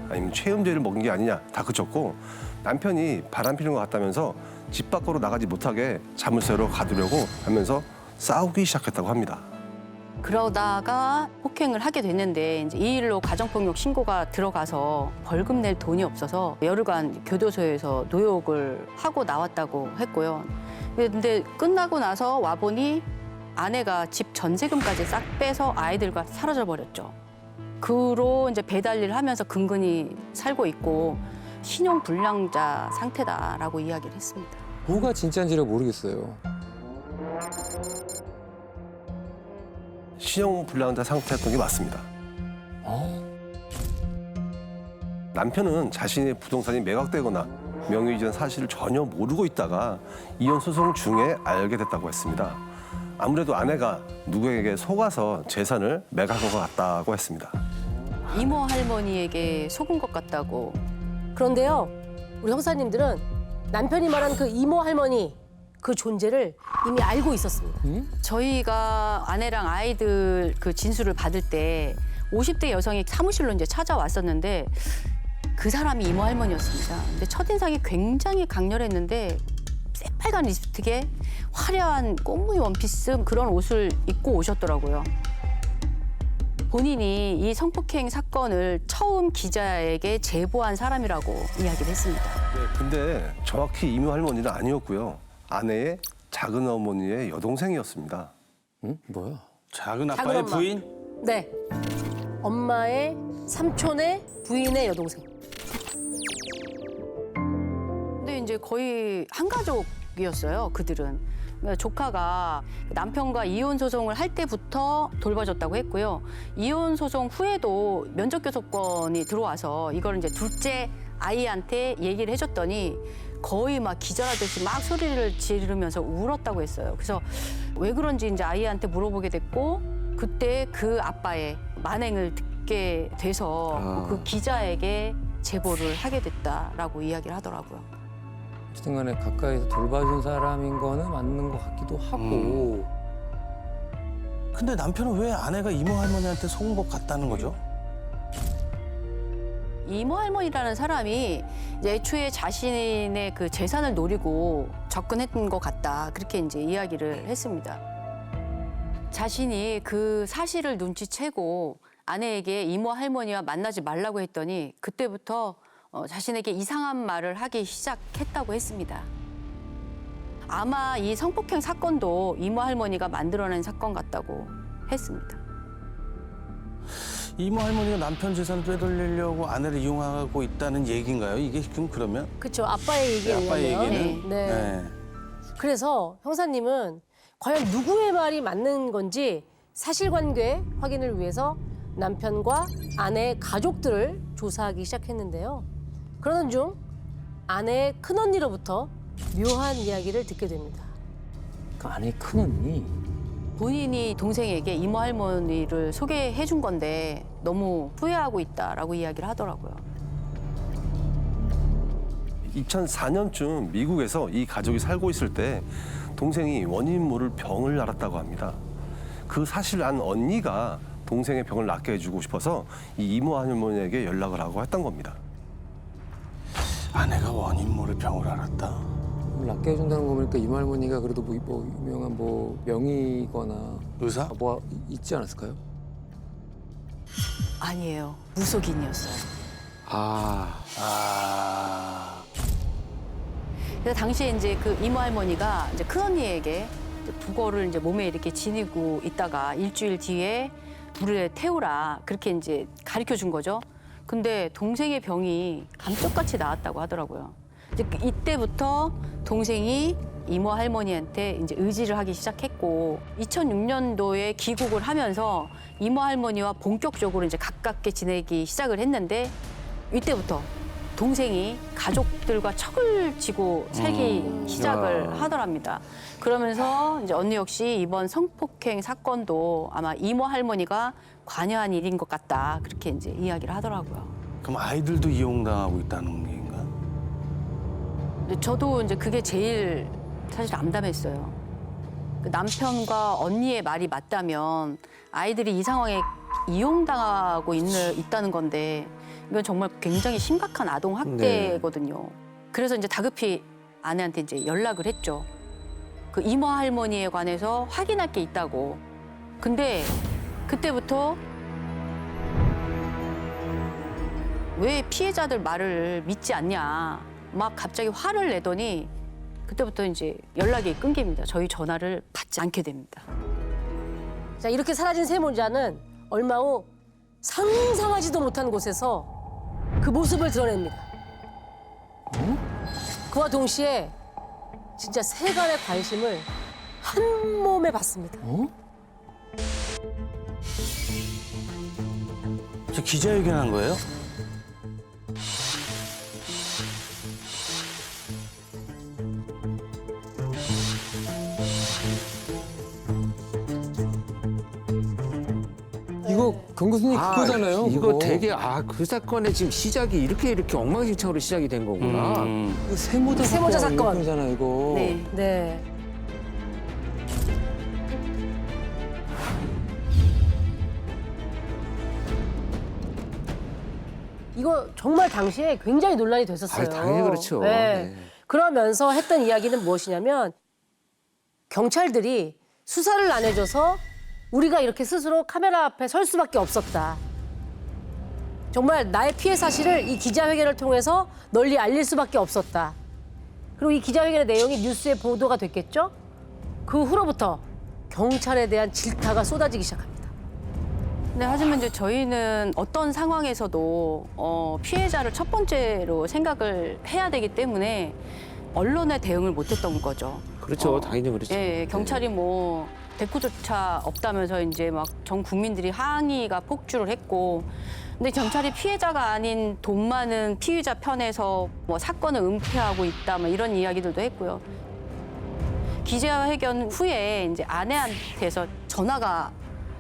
아니면 체음제를 먹인 게 아니냐 다 그쳤고 남편이 바람 피는 것 같다면서 집 밖으로 나가지 못하게 자물쇠로 가두려고 하면서 싸우기 시작했다고 합니다. 그러다가 폭행을 하게 됐는데 이제 이 일로 가정폭력 신고가 들어가서 벌금 낼 돈이 없어서 열흘간 교도소에서 노역을 하고 나왔다고 했고요. 근데 끝나고 나서 와보니 아내가 집 전세금까지 싹 빼서 아이들과 사라져 버렸죠. 그로 이제 배달 일을 하면서 근근히 살고 있고 신용 불량자 상태다라고 이야기를 했습니다. 뭐가 진짜인지를 모르겠어요. 신용 불량자 상태였던 게 맞습니다. 남편은 자신의 부동산이 매각되거나 명의이전 사실을 전혀 모르고 있다가 이혼 소송 중에 알게 됐다고 했습니다. 아무래도 아내가 누구에게 속아서 재산을 매각한 것 같다고 했습니다. 이모 할머니에게 속은 것 같다고. 그런데요, 우리 형사님들은 남편이 말한 그 이모 할머니 그 존재를 이미 알고 있었습니다. 저희가 아내랑 아이들 그 진술을 받을 때 50대 여성이 사무실로 이제 찾아왔었는데 그 사람이 이모 할머니였습니다. 근데 첫인상이 굉장히 강렬했는데 새빨간 립스틱에 화려한 꽃무늬 원피스 그런 옷을 입고 오셨더라고요. 본인이 이 성폭행 사건을 처음 기자에게 제보한 사람이라고 이야기를 했습니다. 근데 정확히 이모 할머니는 아니었고요. 아내의 작은 어머니의 여동생이었습니다. 응? 뭐야? 작은 작은 아빠의 엄마. 부인? 네. 엄마의 삼촌의 부인의 여동생. 근데 이제 거의 한 가족이었어요, 그들은. 그러니까 조카가 남편과 이혼 소송을 할 때부터 돌봐줬다고 했고요. 이혼 소송 후에도 면접 교섭권이 들어와서 이걸 이제 둘째 아이한테 얘기를 해줬더니 거의 막 기절하듯이 막 소리를 지르면서 울었다고 했어요. 그래서 왜 그런지 이제 아이한테 물어보게 됐고 그때 그 아빠의 만행을 듣게 돼서 그 기자에게 제보를 하게 됐다라고 이야기를 하더라고요. 어쨌든 간에 가까이서 돌봐준 사람인 거는 맞는 것 같기도 하고. 근데 남편은 왜 아내가 이모 할머니한테 속은 것 같다는 거죠? 이모 할머니라는 사람이 이제 애초에 자신의 그 재산을 노리고 접근했던 것 같다. 그렇게 이제 이야기를 했습니다. 자신이 그 사실을 눈치채고 아내에게 이모 할머니와 만나지 말라고 했더니 그때부터 자신에게 이상한 말을 하기 시작했다고 했습니다. 아마 이 성폭행 사건도 이모 할머니가 만들어낸 사건 같다고 했습니다. 이모 할머니가 남편 재산 빼돌리려고 아내를 이용하고 있다는 얘기인가요? 이게 지금 그러면? 그렇죠. 아빠의 얘기예요. 아빠의 얘기는? 네. 그래서 형사님은 과연 누구의 말이 맞는 건지 사실관계 확인을 위해서 남편과 아내의 가족들을 조사하기 시작했는데요. 그러던 중 아내의 큰언니로부터 묘한 이야기를 듣게 됩니다. 그 아내의 큰언니? 본인이 동생에게 이모 할머니를 소개해 준 건데 너무 후회하고 있다라고 이야기를 하더라고요. 2004년쯤 미국에서 이 가족이 살고 있을 때 동생이 원인 모를 병을 앓았다고 합니다. 그 사실을 안 언니가 동생의 병을 낫게 해주고 싶어서 이 이모 할머니에게 연락을 하고 했던 겁니다. 아내가 원인 모를 병을 앓았다? 낫게 해준다는 거 보니까 이모 할머니가 그래도 뭐 유명한 뭐 명의거나 의사? 뭐 있지 않았을까요? 아니에요. 무속인이었어요. 그래서 당시에 이제 그 이모 할머니가 이제 큰언니에게 북어를 이제 몸에 이렇게 지니고 있다가 일주일 뒤에 불에 태우라 그렇게 이제 가르쳐 준 거죠. 근데 동생의 병이 감쪽같이 나았다고 하더라고요. 이제 이때부터 동생이 이모 할머니한테 이제 의지를 하기 시작했고 2006년도에 귀국을 하면서 이모 할머니와 본격적으로 이제 가깝게 지내기 시작을 했는데 이때부터 동생이 가족들과 척을 지고 살기 시작을 하더랍니다. 그러면서 이제 언니 역시 이번 성폭행 사건도 아마 이모 할머니가 관여한 일인 것 같다. 그렇게 이제 이야기를 하더라고요. 그럼 아이들도 이용당하고 있다는 얘기인가? 근데 저도 이제 그게 제일 사실 암담했어요. 그 남편과 언니의 말이 맞다면 아이들이 이 상황에 이용당하고 있다는 건데 이건 정말 굉장히 심각한 아동 학대거든요. 그래서 이제 다급히 아내한테 이제 연락을 했죠. 그 이모 할머니에 관해서 확인할 게 있다고. 근데 그때부터 왜 피해자들 말을 믿지 않냐. 막 갑자기 화를 내더니 그때부터 이제 연락이 끊깁니다. 저희 전화를 받지 않게 됩니다. 자, 이렇게 사라진 세모자는 얼마 후 상상하지도 못한 곳에서 그 모습을 드러냅니다. 그와 동시에 진짜 세간의 관심을 한 몸에 받습니다. 저 기자회견한 거예요? 이거 경 교수님 그거잖아요. 이거 그거. 되게 그 사건의 지금 시작이 이렇게 엉망진창으로 시작이 된 거구나. 그 세모자 세모자 사건. 이거잖아요, 이거. 네. 네. 이거 정말 당시에 굉장히 논란이 됐었어요. 당연히 그렇죠. 네. 네. 그러면서 했던 이야기는 무엇이냐면 경찰들이 수사를 안 해줘서 우리가 이렇게 스스로 카메라 앞에 설 수밖에 없었다. 정말 나의 피해 사실을 이 기자회견을 통해서 널리 알릴 수밖에 없었다. 그리고 이 기자회견의 내용이 뉴스에 보도가 됐겠죠? 그 후로부터 경찰에 대한 질타가 쏟아지기 시작합니다. 네, 하지만 이제 저희는 어떤 상황에서도 피해자를 첫 번째로 생각을 해야 되기 때문에 언론의 대응을 못했던 거죠. 그렇죠. 당연히 그렇죠. 예, 경찰이 뭐 대꾸조차 없다면서 이제 막 전 국민들이 항의가 폭주를 했고, 근데 경찰이 피해자가 아닌 돈 많은 피의자 편에서 뭐 사건을 은폐하고 있다, 뭐 이런 이야기들도 했고요. 기자회견 후에 이제 아내한테서 전화가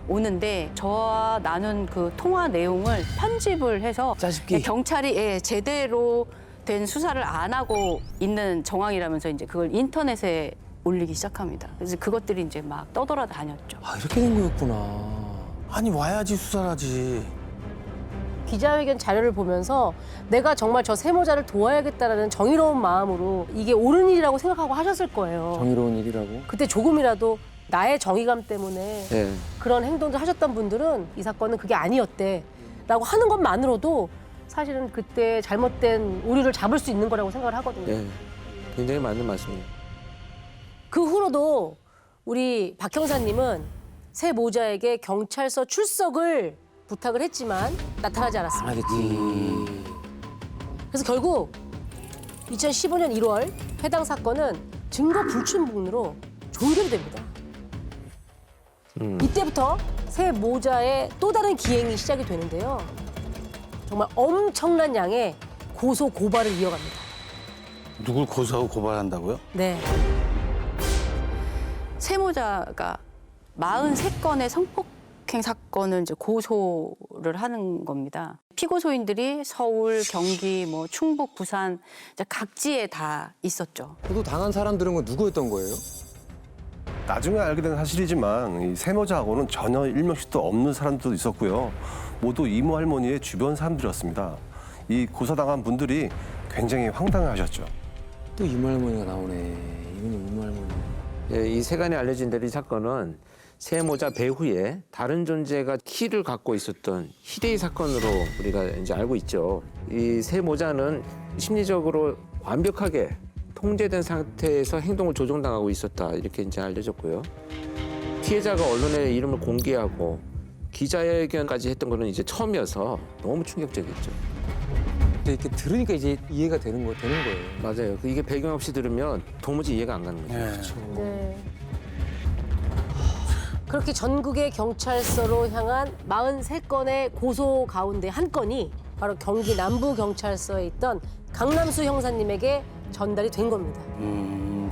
오는데 저와 나눈 그 통화 내용을 편집을 해서 짜집기. 경찰이 제대로 된 수사를 안 하고 있는 정황이라면서 이제 그걸 인터넷에 올리기 시작합니다. 그래서 그것들이 이제 막 떠돌아다녔죠. 아, 이렇게 된 거였구나. 아니 와야지 수사를 하지. 기자회견 자료를 보면서 내가 정말 저 세모자를 도와야겠다라는 정의로운 마음으로 이게 옳은 일이라고 생각하고 하셨을 거예요. 정의로운 일이라고. 그때 조금이라도 나의 정의감 때문에 네. 그런 행동을 하셨던 분들은 이 사건은 그게 아니었대라고 하는 것만으로도 사실은 그때 잘못된 오류를 잡을 수 있는 거라고 생각을 하거든요. 네. 굉장히 맞는 말씀이에요. 그 후로도 우리 박 형사님은 새 모자에게 경찰서 출석을 부탁을 했지만 나타나지 않았습니다. 알겠지. 그래서 결국 2015년 1월 해당 사건은 증거 불충분으로 종결이 됩니다. 이때부터 새 모자의 또 다른 기행이 시작이 되는데요. 정말 엄청난 양의 고소 고발을 이어갑니다. 누굴 고소하고 고발한다고요? 네. 세모자가 43건의 성폭행 사건을 이제 고소를 하는 겁니다. 피고소인들이 서울, 경기, 뭐 충북, 부산 이제 각지에 다 있었죠. 또 당한 사람들은 그 누구였던 거예요? 나중에 알게 된 사실이지만 이 세모자하고는 전혀 일명씩도 없는 사람들도 있었고요. 모두 이모 할머니의 주변 사람들이었습니다. 이 고소당한 분들이 굉장히 황당해하셨죠. 또 이모할머니가 나오네. 이분이 이모할머니. 예, 이 세간에 알려진 대로 이 사건은 세모자 배후에 다른 존재가 키를 갖고 있었던 희대의 사건으로 우리가 이제 알고 있죠. 이 세모자는 심리적으로 완벽하게 통제된 상태에서 행동을 조종당하고 있었다 이렇게 이제 알려졌고요. 피해자가 언론에 이름을 공개하고 기자회견까지 했던 거는 이제 처음이어서 너무 충격적이었죠. 근데 이렇게 들으니까 이제 이해가 되는 거예요. 맞아요. 이게 배경 없이 들으면 도무지 이해가 안 가는 거죠. 네. 그렇게 전국의 경찰서로 향한 43건의 고소 가운데 한 건이 바로 경기 남부경찰서에 있던 강남수 형사님에게 전달이 된 겁니다.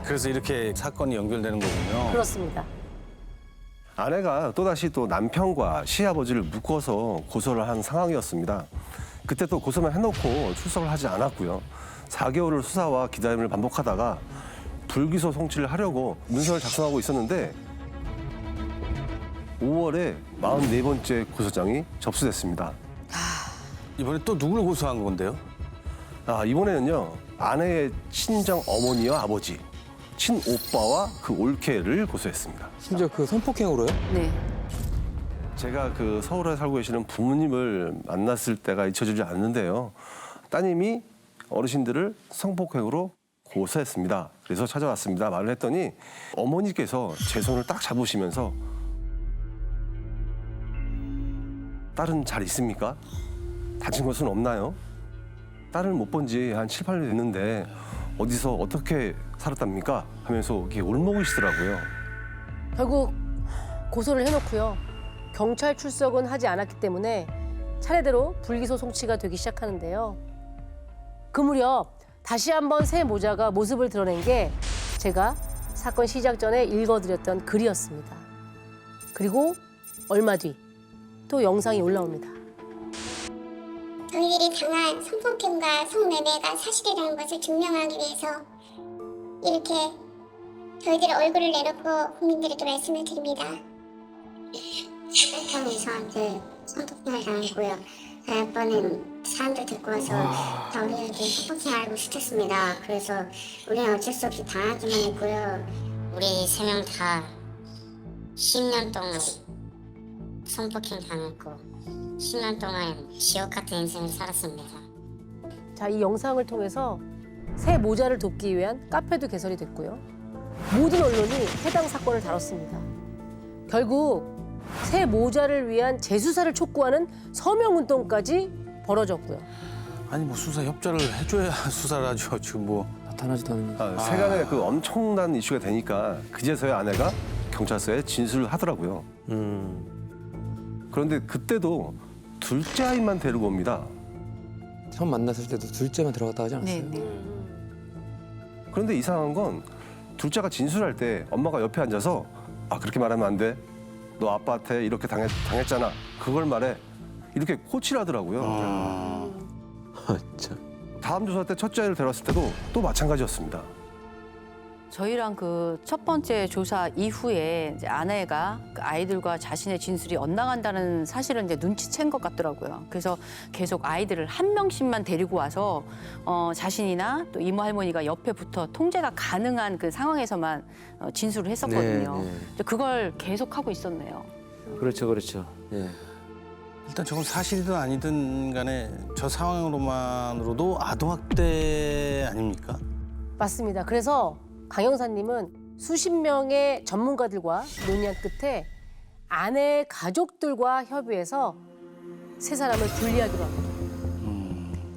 그래서 이렇게 사건이 연결되는 거군요. 그렇습니다. 아내가 또다시 또 남편과 시아버지를 묶어서 고소를 한 상황이었습니다. 그때 또 고소만 해놓고 출석을 하지 않았고요. 4개월을 수사와 기다림을 반복하다가 불기소 송치를 하려고 문서를 작성하고 있었는데 5월에 44번째 고소장이 접수됐습니다. 이번에 또 누굴 고소한 건데요? 이번에는요. 아내의 친정 어머니와 아버지, 친오빠와 그 올케를 고소했습니다. 심지어 그 성폭행으로요? 네. 제가 그 서울에 살고 계시는 부모님을 만났을 때가 잊혀지지 않는데요. 따님이 어르신들을 성폭행으로 고소했습니다. 그래서 찾아왔습니다. 말을 했더니 어머니께서 제 손을 딱 잡으시면서 딸은 잘 있습니까? 다친 것은 없나요? 딸을 못 본 지 한 7, 8년 됐는데 어디서 어떻게 살았답니까? 하면서 이렇게 울먹이시더라고요. 결국 고소를 해놓고요. 경찰 출석은 하지 않았기 때문에 차례대로 불기소 송치가 되기 시작하는데요. 그 무렵 다시 한번 새 모자가 모습을 드러낸 게 제가 사건 시작 전에 읽어드렸던 글이었습니다. 그리고 얼마 뒤 또 영상이 올라옵니다. 저희들이 당한 성폭행과 성매매가 사실이라는 것을 증명하기 위해서 이렇게 저희들의 얼굴을 내놓고 국민들에게 말씀을 드립니다. 설탕이 저한테 성폭행을 당했고요. 다음번엔 사람들 데리고 와서 다 우리한테 성폭행하고 시켰습니다. 그래서 우리는 어쩔 수 없이 당하기만 했고요. 우리 3명 다 10년 동안 성폭행 당했고 10년 동안 지옥 같은 인생을 살았습니다. 자, 이 영상을 통해서 새 모자를 돕기 위한 카페도 개설이 됐고요. 모든 언론이 해당 사건을 다뤘습니다. 결국 새 모자를 위한 재수사를 촉구하는 서명운동까지 벌어졌고요. 아니 뭐 수사 협조를 해줘야 수사를 하죠. 지금 뭐 나타나지도 않는. 세간에 그 엄청난 이슈가 되니까 그제서야 아내가 경찰서에 진술을 하더라고요. 그런데 그때도 둘째 아이만 데리고 옵니다. 처음 만났을 때도 둘째만 들어갔다 하지 않았어요? 네. 그런데 이상한 건 둘째가 진술할 때 엄마가 옆에 앉아서 아 그렇게 말하면 안 돼. 너 아빠한테 이렇게 당했잖아. 그걸 말해. 이렇게 코치를 하더라고요. 다음 조사 때 첫째 아이를 데려왔을 때도 또 마찬가지였습니다. 저희랑 그 첫 번째 조사 이후에 이제 아내가 그 아이들과 자신의 진술이 엇나간다는 사실을 이제 눈치챈 것 같더라고요. 그래서 계속 아이들을 한 명씩만 데리고 와서 자신이나 또 이모 할머니가 옆에 붙어 통제가 가능한 그 상황에서만 진술을 했었거든요. 근데 그걸 계속 하고 있었네요. 그렇죠, 그렇죠. 예. 일단 저건 사실이든 아니든 간에 저 상황으로만으로도 아동학대 아닙니까? 맞습니다. 그래서 강 형사님은 수십 명의 전문가들과 논의한 끝에 아내의 가족들과 협의해서 세 사람을 분리하기로 합니다.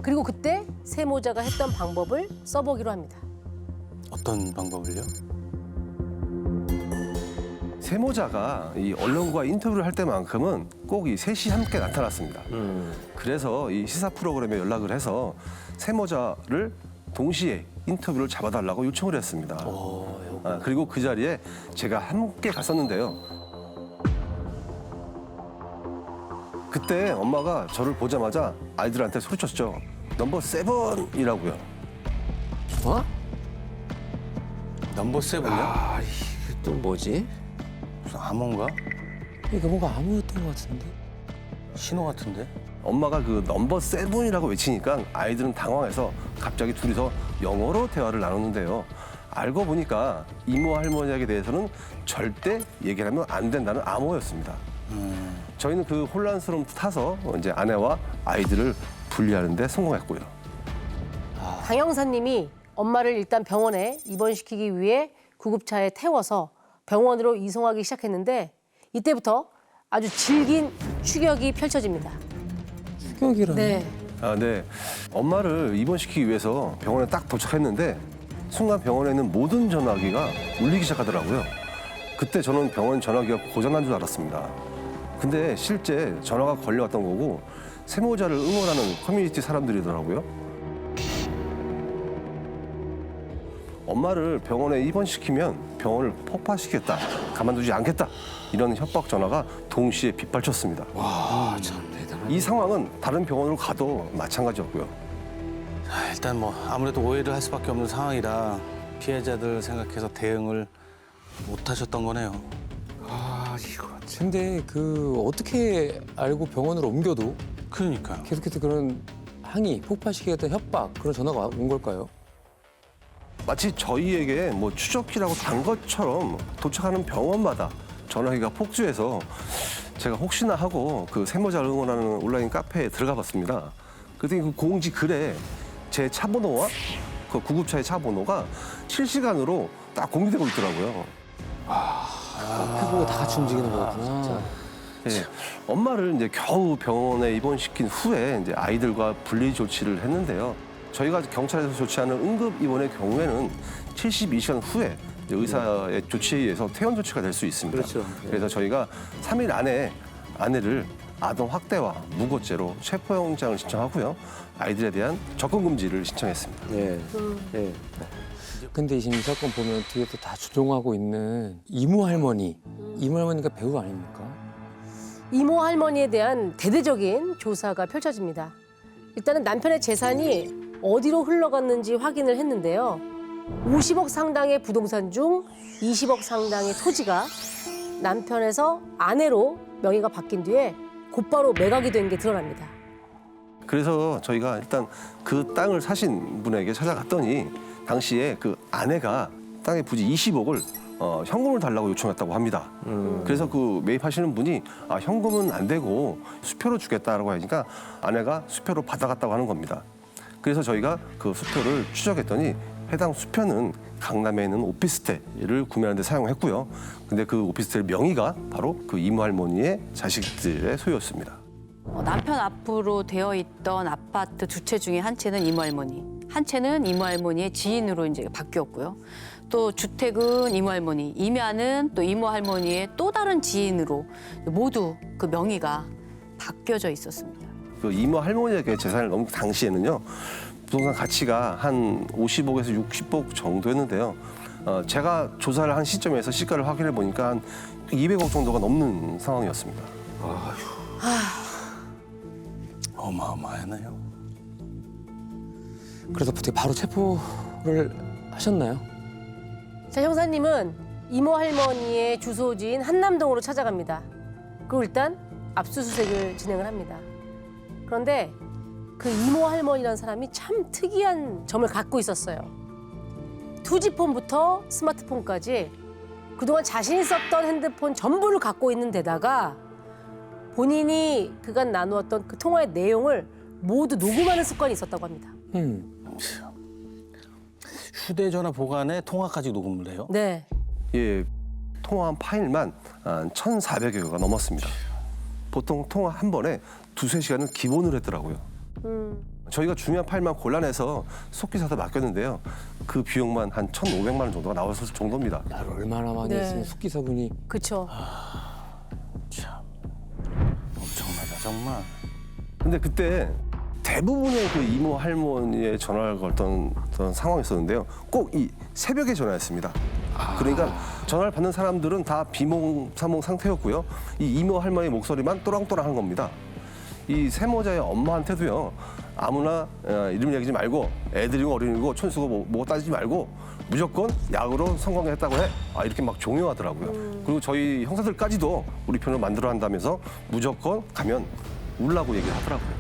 그리고 그때 새 모자가 했던 방법을 써보기로 합니다. 어떤 방법을요? 세모자가 이 언론과 인터뷰를 할 때만큼은 꼭 이 셋이 함께 나타났습니다. 그래서 이 시사 프로그램에 연락을 해서 세모자를 동시에 인터뷰를 잡아달라고 요청을 했습니다. 그리고 그 자리에 제가 함께 갔었는데요. 그때 엄마가 저를 보자마자 아이들한테 소리쳤죠. 넘버 7이라고요. 어? 넘버 7요? 아, 이게 또 뭐지? 무슨 암호인가? 이거 뭔가 아무였던 것 같은데? 신호 같은데? 엄마가 그 넘버 7이라고 외치니까 아이들은 당황해서 갑자기 둘이서 영어로 대화를 나눴는데요. 알고 보니까 이모 할머니에게 대해서는 절대 얘기를 하면 안 된다는 암호였습니다. 저희는 그 혼란스러움 타서 이제 아내와 아이들을 분리하는 데 성공했고요. 강 형사님이 엄마를 일단 병원에 입원시키기 위해 구급차에 태워서 병원으로 이송하기 시작했는데 이때부터 아주 질긴 추격이 펼쳐집니다. 추격이라니? 네. 네. 엄마를 입원시키기 위해서 병원에 딱 도착했는데 순간 병원에 있는 모든 전화기가 울리기 시작하더라고요. 그때 저는 병원 전화기가 고장난 줄 알았습니다. 근데 실제 전화가 걸려왔던 거고 세모자를 응원하는 커뮤니티 사람들이더라고요. 엄마를 병원에 입원시키면 병원을 폭파시키겠다, 가만두지 않겠다 이런 협박 전화가 동시에 빗발쳤습니다. 와, 참 대단하다. 이 상황은 다른 병원으로 가도 마찬가지였고요. 일단 뭐 아무래도 오해를 할 수밖에 없는 상황이라 피해자들 생각해서 대응을 못 하셨던 거네요. 아, 이거. 근데 그 어떻게 알고 병원으로 옮겨도 그러니까요. 계속해서 그런 항의, 폭파시키겠다는 협박 그런 전화가 온 걸까요? 마치 저희에게 뭐 추적기라고 단 것처럼 도착하는 병원마다 전화기가 폭주해서 제가 혹시나 하고 그 세모자를 응원하는 온라인 카페에 들어가 봤습니다. 그랬더니 그 공지 글에 제 차 번호와 그 구급차의 차 번호가 실시간으로 딱 공개되고 있더라고요. 그 보고 다 같이 움직이는 거구나. 진짜. 예, 엄마를 이제 겨우 병원에 입원시킨 후에 이제 아이들과 분리 조치를 했는데요. 저희가 경찰에서 조치하는 응급 입원의 경우에는 72시간 후에 이제 의사의 조치에 의해서 퇴원 조치가 될 수 있습니다. 그렇죠. 그래서 저희가 3일 안에 아내를 아동 학대와 무고죄로 체포영장을 신청하고요. 아이들에 대한 접근 금지를 신청했습니다. 예. 예. 근데 지금 이 사건 보면 뒤에서 다 조종하고 있는 이모 할머니. 이모 할머니가 배우 아닙니까? 이모 할머니에 대한 대대적인 조사가 펼쳐집니다. 일단은 남편의 재산이 어디로 흘러갔는지 확인을 했는데요. 50억 상당의 부동산 중 20억 상당의 토지가 남편에서 아내로 명의가 바뀐 뒤에 곧바로 매각이 된 게 드러납니다. 그래서 저희가 일단 그 땅을 사신 분에게 찾아갔더니 당시에 그 아내가 땅의 부지 20억을 현금을 달라고 요청했다고 합니다. 그래서 그 매입하시는 분이 현금은 안 되고 수표로 주겠다라고 하니까 아내가 수표로 받아갔다고 하는 겁니다. 그래서 저희가 그 수표를 추적했더니 해당 수표는 강남에 있는 오피스텔을 구매하는 데 사용했고요. 근데 그 오피스텔 명의가 바로 그 이모 할머니의 자식들의 소유였습니다. 남편 앞으로 되어 있던 아파트 두 채 중에 한 채는 이모 할머니, 한 채는 이모 할머니의 지인으로 이제 바뀌었고요. 또 주택은 이모 할머니, 임야는 또 이모 할머니의 또 다른 지인으로 모두 그 명의가 바뀌어져 있었습니다. 그 이모 할머니에게 재산을 넘긴 당시에는요. 부동산 가치가 한 50억에서 60억 정도였는데요. 제가 조사를 한 시점에서 시가를 확인해 보니까 한 200억 정도가 넘는 상황이었습니다. 어마어마하네요. 그래서 어떻게 바로 체포를 하셨나요? 자, 형사님은 이모 할머니의 주소지인 한남동으로 찾아갑니다. 그리고 일단 압수수색을 진행을 합니다. 그런데 그 이모 할머니라는 사람이 참 특이한 점을 갖고 있었어요. 투지폰부터 스마트폰까지 그동안 자신이 썼던 핸드폰 전부를 갖고 있는 데다가 본인이 그간 나누었던 그 통화의 내용을 모두 녹음하는 습관이 있었다고 합니다. 휴대전화 보관에 통화까지 녹음을 해요? 네. 예, 통화한 파일만 1,400여 개가 넘었습니다. 보통 통화 한 번에 2~3시간은 기본으로 했더라고요. 저희가 중요한 파일만 골라내서 속기사한테 맡겼는데요. 그 비용만 한 1,500만 원 정도가 나왔을 정도입니다. 말을 얼마나 많이 네. 했으면 숙기사분이. 그렇죠. 참 엄청나다 정말. 근데 그때 대부분의 그 이모 할머니의 전화를 걸던 그런 상황이 있었는데요. 꼭 이 새벽에 전화했습니다. 그러니까 전화를 받는 사람들은 다 비몽사몽 상태였고요. 이 이모 할머니 목소리만 또랑또랑한 겁니다. 이 세모자의 엄마한테도요. 아무나 이름 얘기지 말고 애들이고 어린이고 촌수고 뭐 따지지 말고 무조건 약으로 성공했다고 해. 이렇게 막 종용하더라고요. 그리고 저희 형사들까지도 우리 편을 만들어 한다면서 무조건 가면 울라고 얘기를 하더라고요.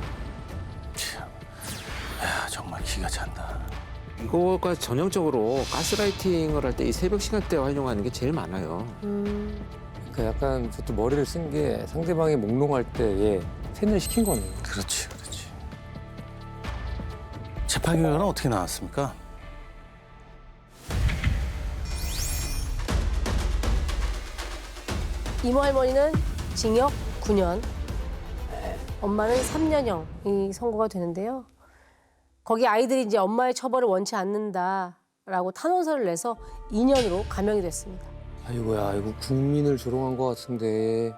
참, 야, 정말 기가 찬다. 이거가 전형적으로 가스라이팅을 할 때 이 새벽 시간대에 활용하는 게 제일 많아요. 그러니까 약간 저도 머리를 쓴 게 상대방이 몽롱할 때 세뇌를 시킨 거네요. 그렇지. 재판 결과는 어떻게 나왔습니까? 이모 할머니는 징역 9년, 엄마는 3년형이 선고가 되는데요. 거기 아이들이 이제 엄마의 처벌을 원치 않는다라고 탄원서를 내서 2년으로 감형이 됐습니다. 아이고야, 이거 국민을 조롱한 것 같은데.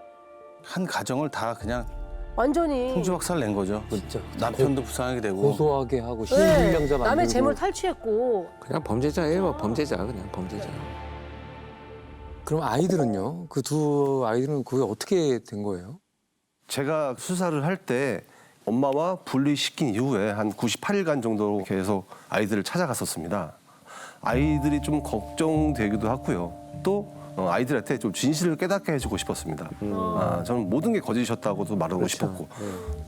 한 가정을 다 그냥 완전히 풍지박살 낸 거죠. 진짜. 남편도 불쌍하게 되고. 고소하게 하고 신분명자 만들고. 남의 재물 탈취했고. 그냥 범죄자예요. 범죄자 그냥 범죄자. 그럼 아이들은요? 그 두 아이들은 그게 어떻게 된 거예요? 제가 수사를 할 때 엄마와 분리시킨 이후에 한 98일간 정도 계속 아이들을 찾아갔었습니다. 아이들이 좀 걱정되기도 하고요. 또 아이들한테 좀 진실을 깨닫게 해주고 싶었습니다. 저는 모든 게 거짓이었다고도 말하고 싶었고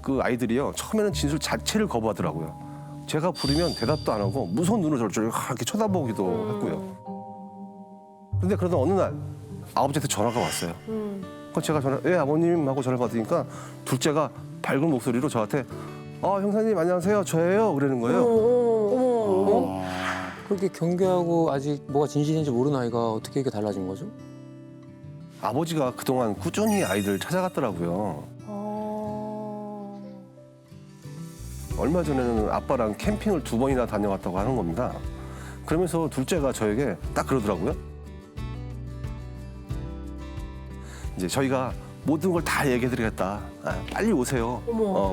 그 아이들이요 처음에는 진술 자체를 거부하더라고요. 제가 부르면 대답도 안 하고 무서운 눈으로 저를 이렇게 쳐다보기도 했고요. 근데 그러던 어느 날 아버지한테 전화가 왔어요. 그래서 제가 예 아버님 하고 전화를 받으니까 둘째가 밝은 목소리로 저한테 형사님 안녕하세요 저예요 그러는 거예요. 그렇게 경계하고 아직 뭐가 진실인지 모르는 아이가 어떻게 이게 달라진 거죠? 아버지가 그동안 꾸준히 아이들을 찾아갔더라고요. 얼마 전에는 아빠랑 캠핑을 2번이나 다녀왔다고 하는 겁니다. 그러면서 둘째가 저에게 딱 그러더라고요. 이제 저희가 모든 걸 다 얘기해드리겠다. 빨리 오세요.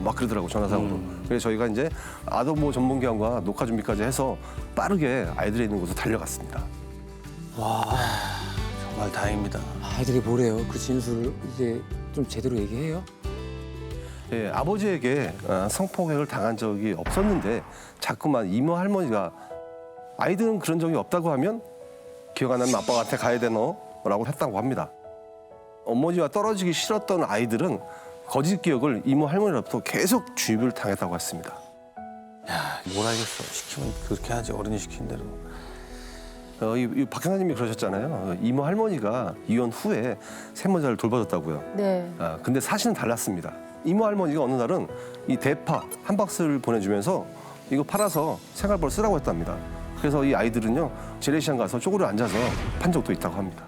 막 그러더라고 전화상으로. 그래서 저희가 이제 아동보호 전문기관과 녹화 준비까지 해서 빠르게 아이들이 있는 곳으로 달려갔습니다. 와, 정말 다행입니다. 아이들이 뭐래요? 그 진술을 이제 좀 제대로 얘기해요? 예, 아버지에게 성폭행을 당한 적이 없었는데 자꾸만 이모 할머니가 아이들은 그런 적이 없다고 하면 기억 안 나면 아빠한테 가야 되노? 라고 했다고 합니다. 어머니와 떨어지기 싫었던 아이들은 거짓 기억을 이모 할머니로부터 계속 주입을 당했다고 했습니다. 야, 뭘 하겠어. 시키면 그렇게 하지. 어른이 시킨 대로. 이 박형사님이 그러셨잖아요. 이모 할머니가 이혼 후에 세모자를 돌봐줬다고요. 네. 근데 사실은 달랐습니다. 이모 할머니가 어느 날은 이 대파 한 박스를 보내주면서 이거 팔아서 생활비를 쓰라고 했답니다. 그래서 이 아이들은요 재래시장 가서 쪼그려 앉아서 판 적도 있다고 합니다.